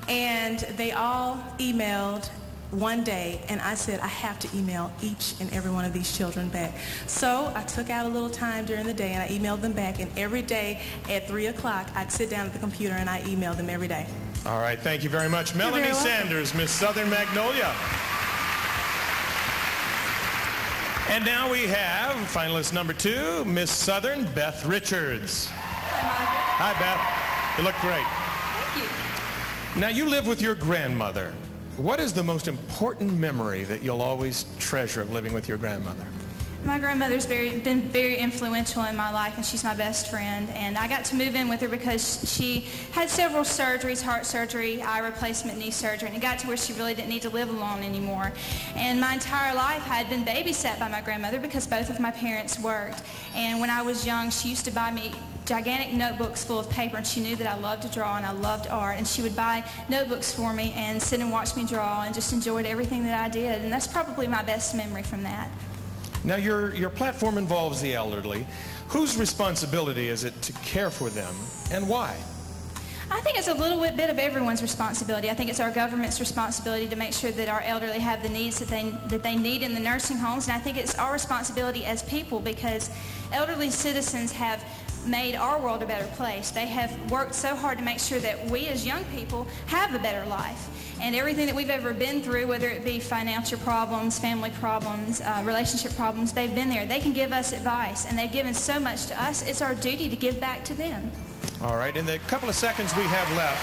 and they all emailed one day, and I said, I have to email each and every one of these children back. So I took out a little time during the day, and I emailed them back, and every day at 3 o'clock, I'd sit down at the computer, and I emailed them every day. All right, thank you very much. Melanie Sanders, Miss Southern Magnolia. And now we have finalist number 2, Miss Southern, Beth Richards. Hi, Beth. You look great. Thank you. Now, you live with your grandmother. What is the most important memory that you'll always treasure of living with your grandmother? My grandmother's been very influential in my life, and she's my best friend. And I got to move in with her because she had several surgeries, heart surgery, eye replacement, knee surgery, and it got to where she really didn't need to live alone anymore. And my entire life I had been babysat by my grandmother because both of my parents worked. And when I was young, she used to buy me gigantic notebooks full of paper, and she knew that I loved to draw and I loved art, and she would buy notebooks for me and sit and watch me draw and just enjoyed everything that I did, and that's probably my best memory from that. Now, your platform involves the elderly. Whose responsibility is it to care for them, and why? I think it's a little bit of everyone's responsibility. I think it's our government's responsibility to make sure that our elderly have the needs that they need in the nursing homes, and I think it's our responsibility as people because elderly citizens have made our world a better place. They have worked so hard to make sure that we as young people have a better life. And everything that we've ever been through, whether it be financial problems, family problems, relationship problems, they've been there. They can give us advice, and they've given so much to us. It's our duty to give back to them. All right, in the couple of seconds we have left,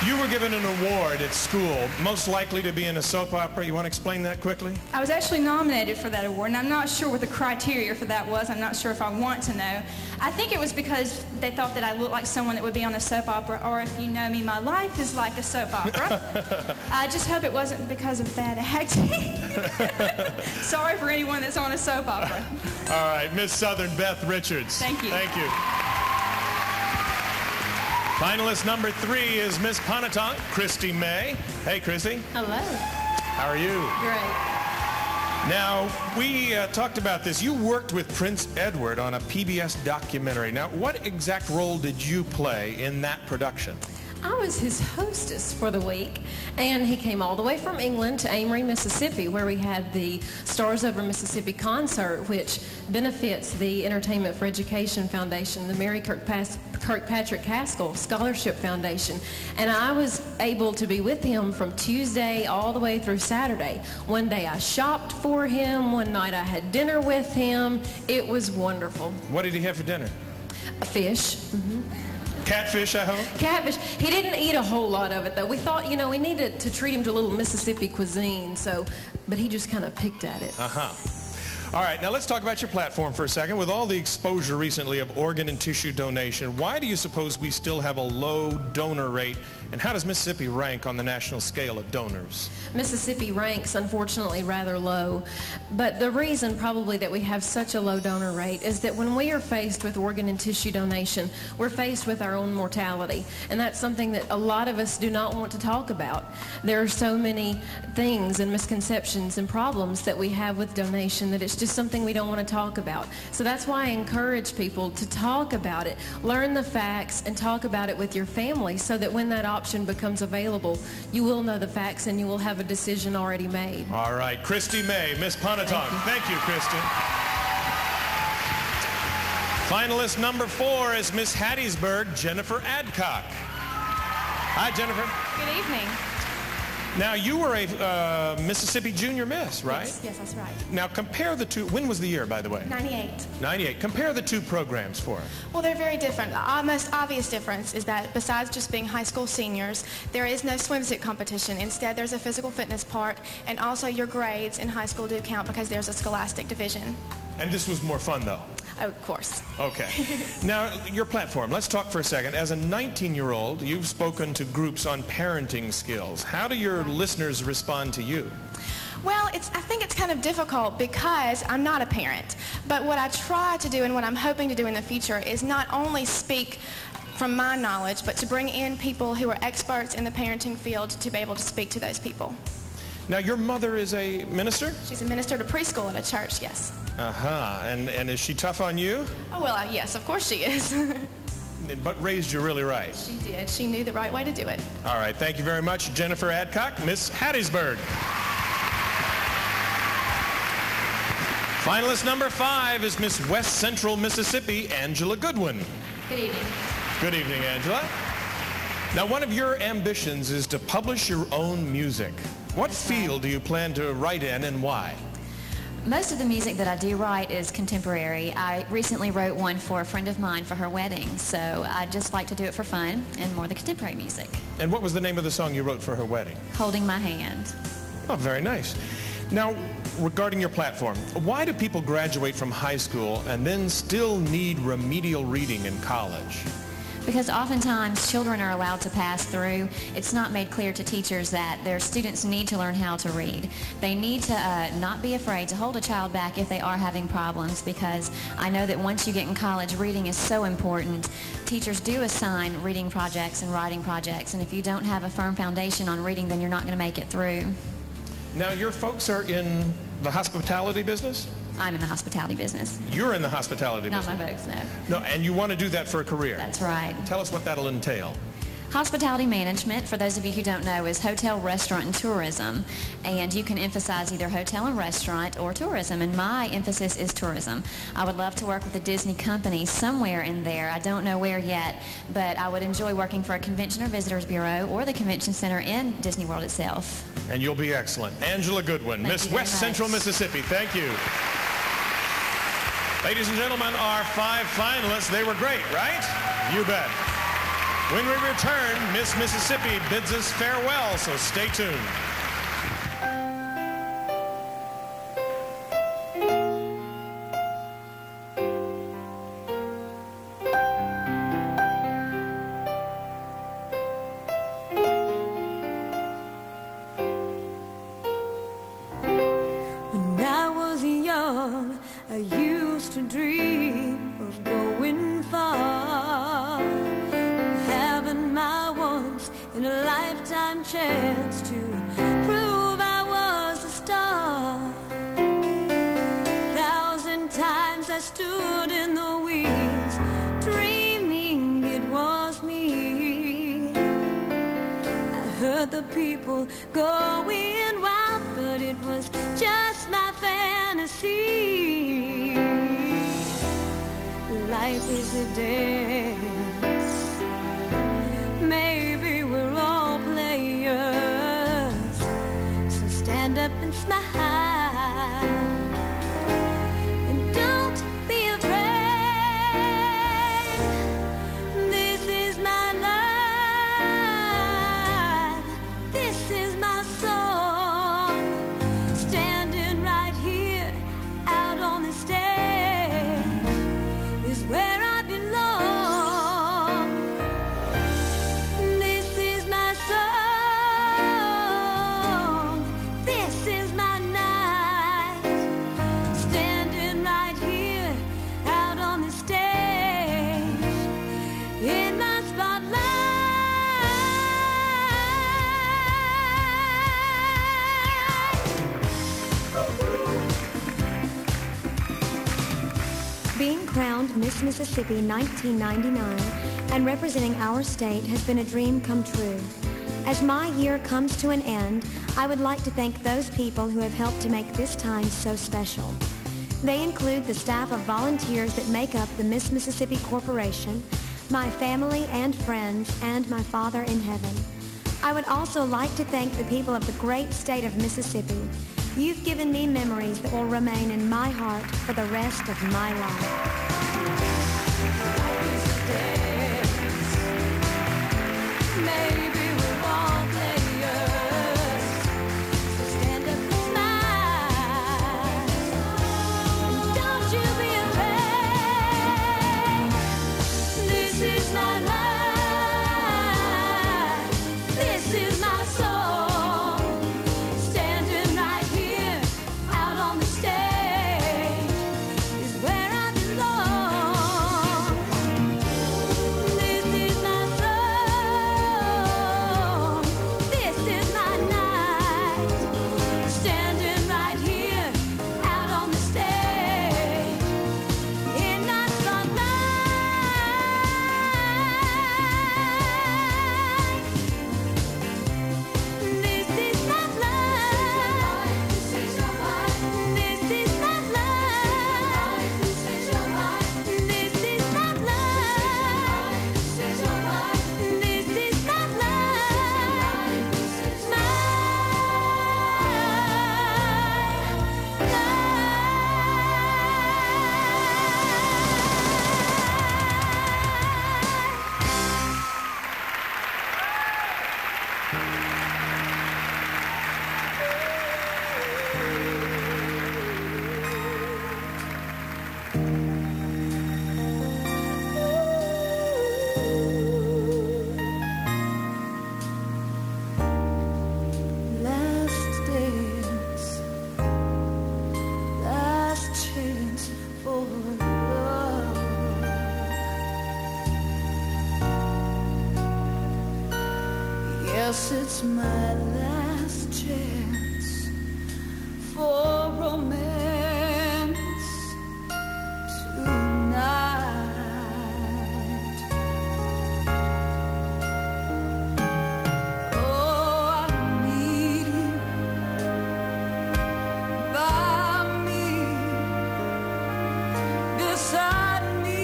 you were given an award at school, most likely to be in a soap opera. You want to explain that quickly? I was actually nominated for that award, and I'm not sure what the criteria for that was. I'm not sure if I want to know. I think it was because they thought that I looked like someone that would be on a soap opera, or if you know me, my life is like a soap opera. I just hope it wasn't because of bad acting. Sorry for anyone that's on a soap opera. All right, Miss Southern, Beth Richards. Thank you. Thank you. Finalist number 3 is Miss Pontotoc, Christy May. Hey, Christy. Hello. How are you? Great. Now, we talked about this. You worked with Prince Edward on a PBS documentary. Now, what exact role did you play in that production? I was his hostess for the week, and he came all the way from England to Amory, Mississippi, where we had the Stars Over Mississippi concert, which benefits the Entertainment for Education Foundation, the Mary Kirkpatrick Haskell Scholarship Foundation. And I was able to be with him from Tuesday all the way through Saturday. One day I shopped for him, one night I had dinner with him. It was wonderful. What did he have for dinner? A fish. Catfish, I hope? Catfish. He didn't eat a whole lot of it, though. We thought, you know, we needed to treat him to a little Mississippi cuisine, so, but he just kind of picked at it. Uh-huh. All right, now let's talk about your platform for a second. With all the exposure recently of organ and tissue donation, why do you suppose we still have a low donor rate, and how does Mississippi rank on the national scale of donors? Mississippi ranks, unfortunately, rather low. But the reason probably that we have such a low donor rate is that when we are faced with organ and tissue donation, we're faced with our own mortality. And that's something that a lot of us do not want to talk about. There are so many things and misconceptions and problems that we have with donation that it's just something we don't want to talk about. So that's why I encourage people to talk about it, learn the facts, and talk about it with your family so that when that option becomes available, you will know the facts and you will have a decision already made. All right, Christy May, Miss Pontotoc. Thank you, Kristen. Finalist number 4 is Miss Hattiesburg, Jennifer Adcock. Hi, Jennifer. Good evening. Now, you were a Mississippi Junior Miss, right? Yes, that's right. Now, compare the two. When was the year, by the way? 98. 98. Compare the two programs for us. Well, they're very different. The most obvious difference is that besides just being high school seniors, there is no swimsuit competition. Instead, there's a physical fitness part, and also your grades in high school do count because there's a scholastic division. And this was more fun, though? Oh, of course. Okay. Now, your platform. Let's talk for a second. As a 19-year-old, you've spoken to groups on parenting skills. How do your listeners respond to you? Well, I think it's kind of difficult because I'm not a parent. But what I try to do and what I'm hoping to do in the future is not only speak from my knowledge, but to bring in people who are experts in the parenting field to be able to speak to those people. Now, your mother is a minister? She's a minister to preschool at a church, yes. Uh-huh. And is she tough on you? Oh, well, yes, of course she is. But raised you really right. She did. She knew the right way to do it. All right. Thank you very much, Jennifer Adcock, Miss Hattiesburg. Finalist number 5 is Miss West Central Mississippi, Angela Goodwin. Good evening. Good evening, Angela. Now, one of your ambitions is to publish your own music. What field do you plan to write in and why? Most of the music that I do write is contemporary. I recently wrote one for a friend of mine for her wedding, so I just like to do it for fun and more the contemporary music. And what was the name of the song you wrote for her wedding? Holding My Hand. Oh, very nice. Now, regarding your platform, why do people graduate from high school and then still need remedial reading in college? Because oftentimes children are allowed to pass through. It's not made clear to teachers that their students need to learn how to read. They need to not be afraid to hold a child back if they are having problems, because I know that once you get in college, reading is so important. Teachers do assign reading projects and writing projects, and if you don't have a firm foundation on reading, then you're not going to make it through. Now, your folks are in the hospitality business? I'm in the hospitality business. You're in the hospitality business? Not my folks, no. No, and you want to do that for a career? That's right. Tell us what that'll entail. Hospitality management, for those of you who don't know, is hotel, restaurant, and tourism. And you can emphasize either hotel and restaurant or tourism, and my emphasis is tourism. I would love to work with a Disney company somewhere in there. I don't know where yet, but I would enjoy working for a convention or visitors bureau or the convention center in Disney World itself. And you'll be excellent. Angela Goodwin, Miss West Central Mississippi. Thank you. Ladies and gentlemen, our 5 finalists, they were great, right? You bet. When we return, Miss Mississippi bids us farewell, so stay tuned. When I was young, I used to dream of going far, having my once in a lifetime chance to prove I was a star. 1,000 times I stood in the wings, dreaming it was me. I heard the people going wild, but it was just my fantasy. Life is a dance. Maybe we're all players, so stand up and smile, and don't be afraid. This is Miss Mississippi 1999 and representing our state has been a dream come true. As my year comes to an end, I would like to thank those people who have helped to make this time so special. They include the staff of volunteers that make up the Miss Mississippi Corporation, my family and friends, and my Father in heaven. I would also like to thank the people of the great state of Mississippi. You've given me memories that will remain in my heart for the rest of my life. Yes, it's my last chance for romance tonight. Oh, I need you by me, beside me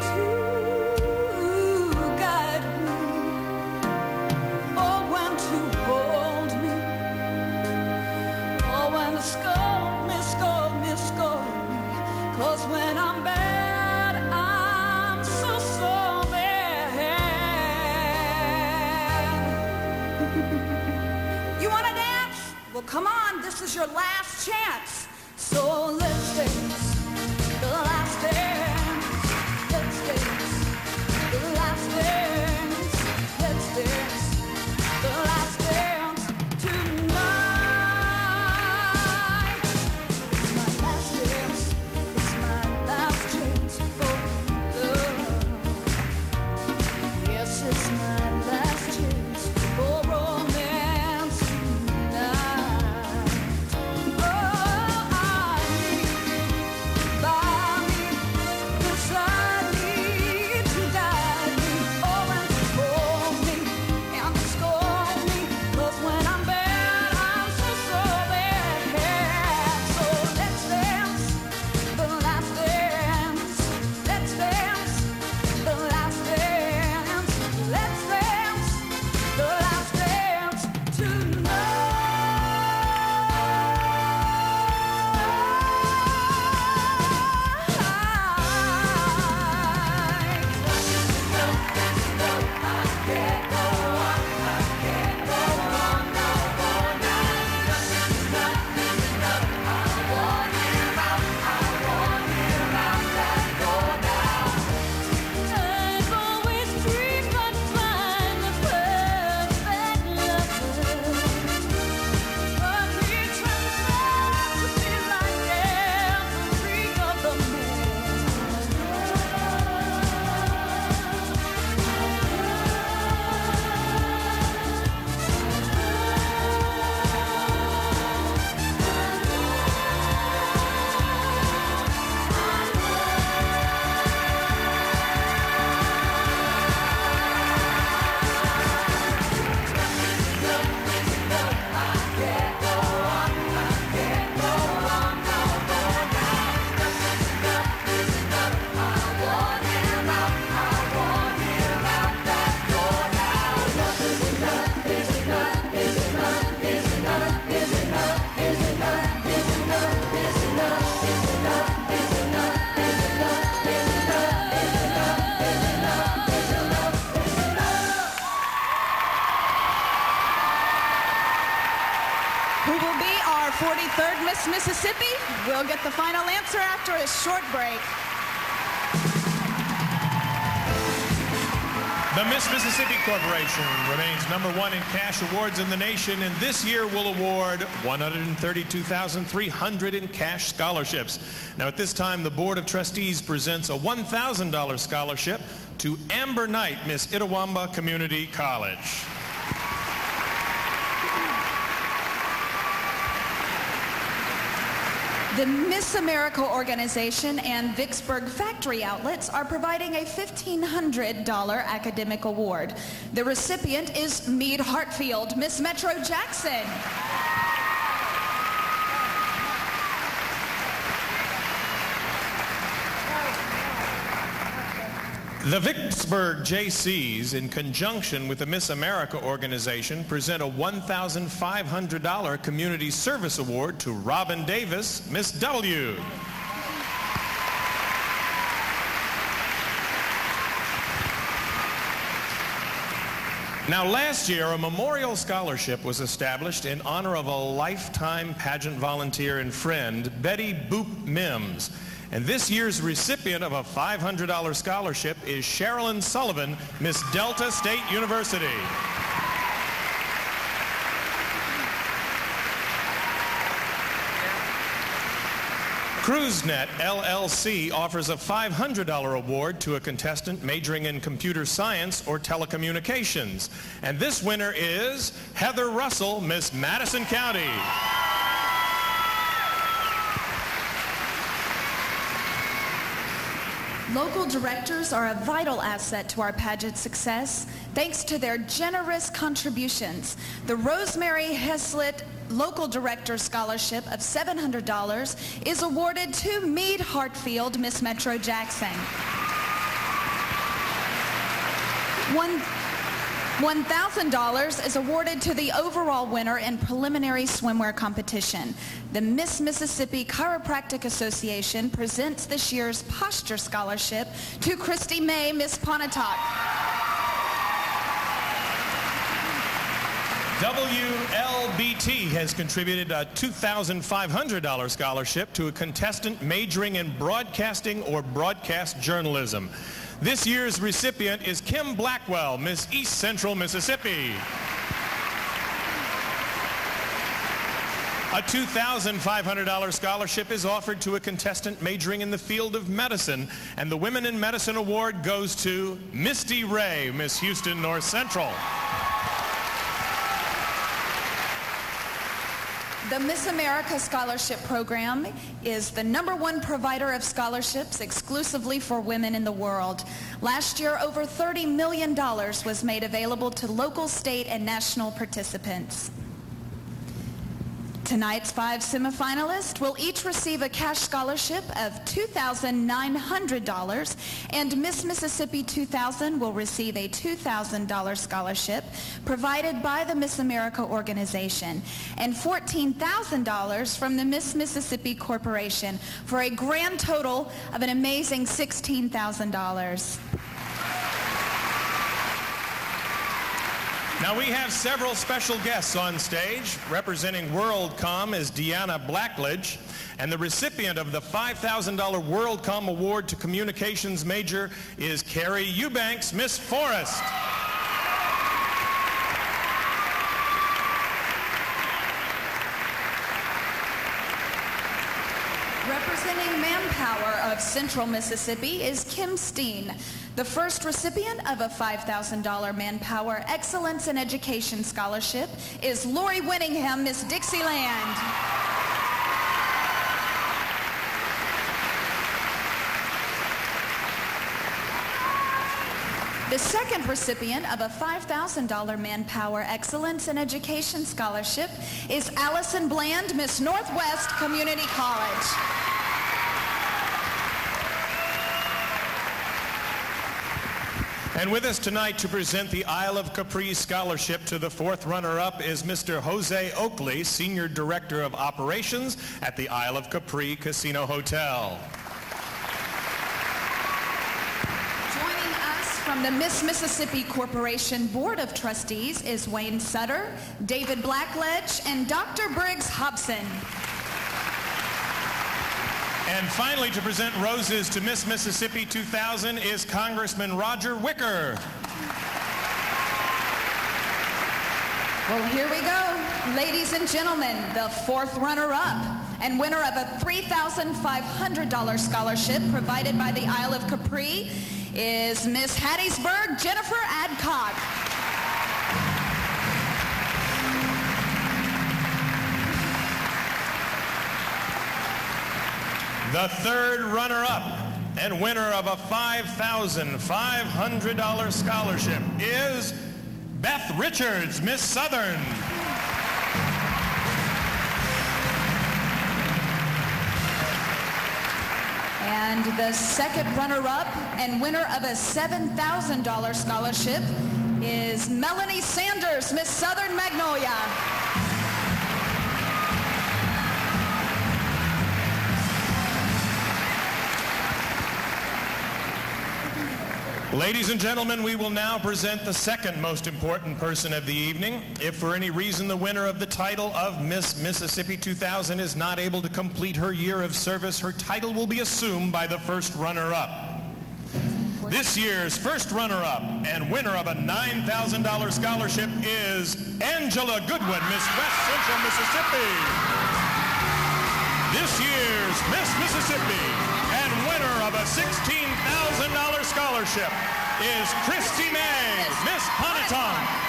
to guide me. Oh, when to hold me. Oh, when to scold me, scold me, scold me. 'Cause when I'm bad, I'm so, so bad. You wanna dance? Well, come on, this is your last chance. So let's dance, the last dance. Let's dance, the last dance. Let's dance. The last dance tonight. It's my last dance. It's my last chance for love. Yes, it's my last chance for romance tonight. Oh, 43rd Miss Mississippi? We'll get the final answer after a short break. The Miss Mississippi Corporation remains #1 in cash awards in the nation, and this year will award $132,300 in cash scholarships. Now, at this time, the Board of Trustees presents a $1,000 scholarship to Amber Knight, Miss Itawamba Community College. The Miss America organization and Vicksburg factory outlets are providing a $1,500 academic award. The recipient is Meade Hartfield, Miss Metro Jackson. The Vicksburg JCs, in conjunction with the Miss America organization, present a $1,500 Community Service Award to Robin Davis, Miss W. Now, last year, a memorial scholarship was established in honor of a lifetime pageant volunteer and friend, Betty Boop Mims. And this year's recipient of a $500 scholarship is Sherilyn Sullivan, Miss Delta State University. CruiseNet LLC offers a $500 award to a contestant majoring in computer science or telecommunications. And this winner is Heather Russell, Miss Madison County. Local directors are a vital asset to our pageant success, thanks to their generous contributions. The Rosemary Heslett Local Director Scholarship of $700 is awarded to Meade Hartfield, Miss Metro Jackson. $1,000 is awarded to the overall winner in preliminary swimwear competition. The Miss Mississippi Chiropractic Association presents this year's Posture Scholarship to Christy May, Miss Pontotoc. WLBT has contributed a $2,500 scholarship to a contestant majoring in broadcasting or broadcast journalism. This year's recipient is Kim Blackwell, Miss East Central Mississippi. A $2,500 scholarship is offered to a contestant majoring in the field of medicine, and the Women in Medicine Award goes to Misty Ray, Miss Houston North Central. The Miss America Scholarship Program is the #1 provider of scholarships exclusively for women in the world. Last year, over $30 million was made available to local, state, and national participants. Tonight's 5 semifinalists will each receive a cash scholarship of $2,900, and Miss Mississippi 2000 will receive a $2,000 scholarship provided by the Miss America organization, and $14,000 from the Miss Mississippi Corporation, for a grand total of an amazing $16,000. Now, we have several special guests on stage. Representing WorldCom is Deanna Blackledge, and the recipient of the $5,000 WorldCom Award to Communications Major is Carrie Eubanks, Miss Forrest. Representing Manpower of Central Mississippi is Kim Steen. The first recipient of a $5,000 Manpower Excellence in Education Scholarship is Lori Winningham, Miss Dixieland. The second recipient of a $5,000 Manpower Excellence in Education Scholarship is Allison Bland, Miss Northwest Community College. And with us tonight to present the Isle of Capri Scholarship to the 4th runner-up is Mr. Jose Oakley, Senior Director of Operations at the Isle of Capri Casino Hotel. Joining us from From the Miss Mississippi Corporation Board of Trustees is Wayne Sutter, David Blackledge, and Dr. Briggs Hobson. And finally, to present roses to Miss Mississippi 2000 is Congressman Roger Wicker. Well, here we go. Ladies and gentlemen, the fourth runner-up and winner of a $3,500 scholarship provided by the Isle of Capri is Miss Hattiesburg Jennifer Adcock. The third runner-up and winner of a $5,500 scholarship is Beth Richards, Miss Southern. And the second runner-up and winner of a $7,000 scholarship is Melanie Sanders, Miss Southern Magnolia. Ladies and gentlemen, we will now present the second most important person of the evening. If for any reason the winner of the title of Miss Mississippi 2000 is not able to complete her year of service, her title will be assumed by the first runner-up. This year's first runner-up and winner of a $9,000 scholarship is Angela Goodwin, Miss West Central Mississippi. This year's Miss Mississippi and winner of a $16,000 scholarship is Christy May, Miss Pontotoc.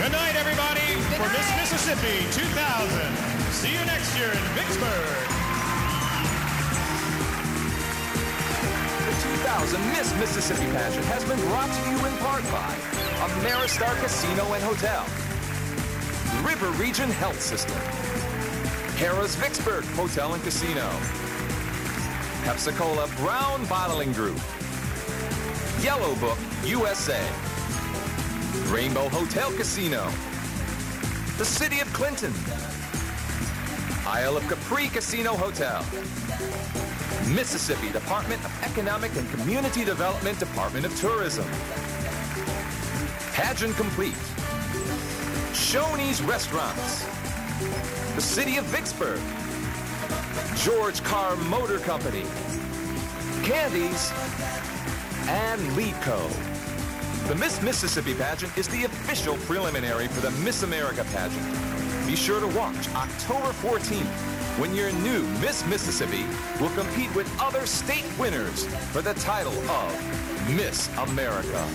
Good night, everybody, for Miss Mississippi 2000. See you next year in Vicksburg. The 2000 Miss Mississippi pageant has been brought to you in part by Ameristar Casino and Hotel, River Region Health System, Harrah's Vicksburg Hotel and Casino, Pepsi-Cola Brown Bottling Group, Yellow Book USA, Rainbow Hotel Casino, the City of Clinton, Isle of Capri Casino Hotel, Mississippi Department of Economic and Community Development Department of Tourism, Pageant Complete, Shoney's Restaurants, the City of Vicksburg, George Carr Motor Company, Candies, and Leadco. The Miss Mississippi pageant is the official preliminary for the Miss America pageant. Be sure to watch October 14th when your new Miss Mississippi will compete with other state winners for the title of Miss America.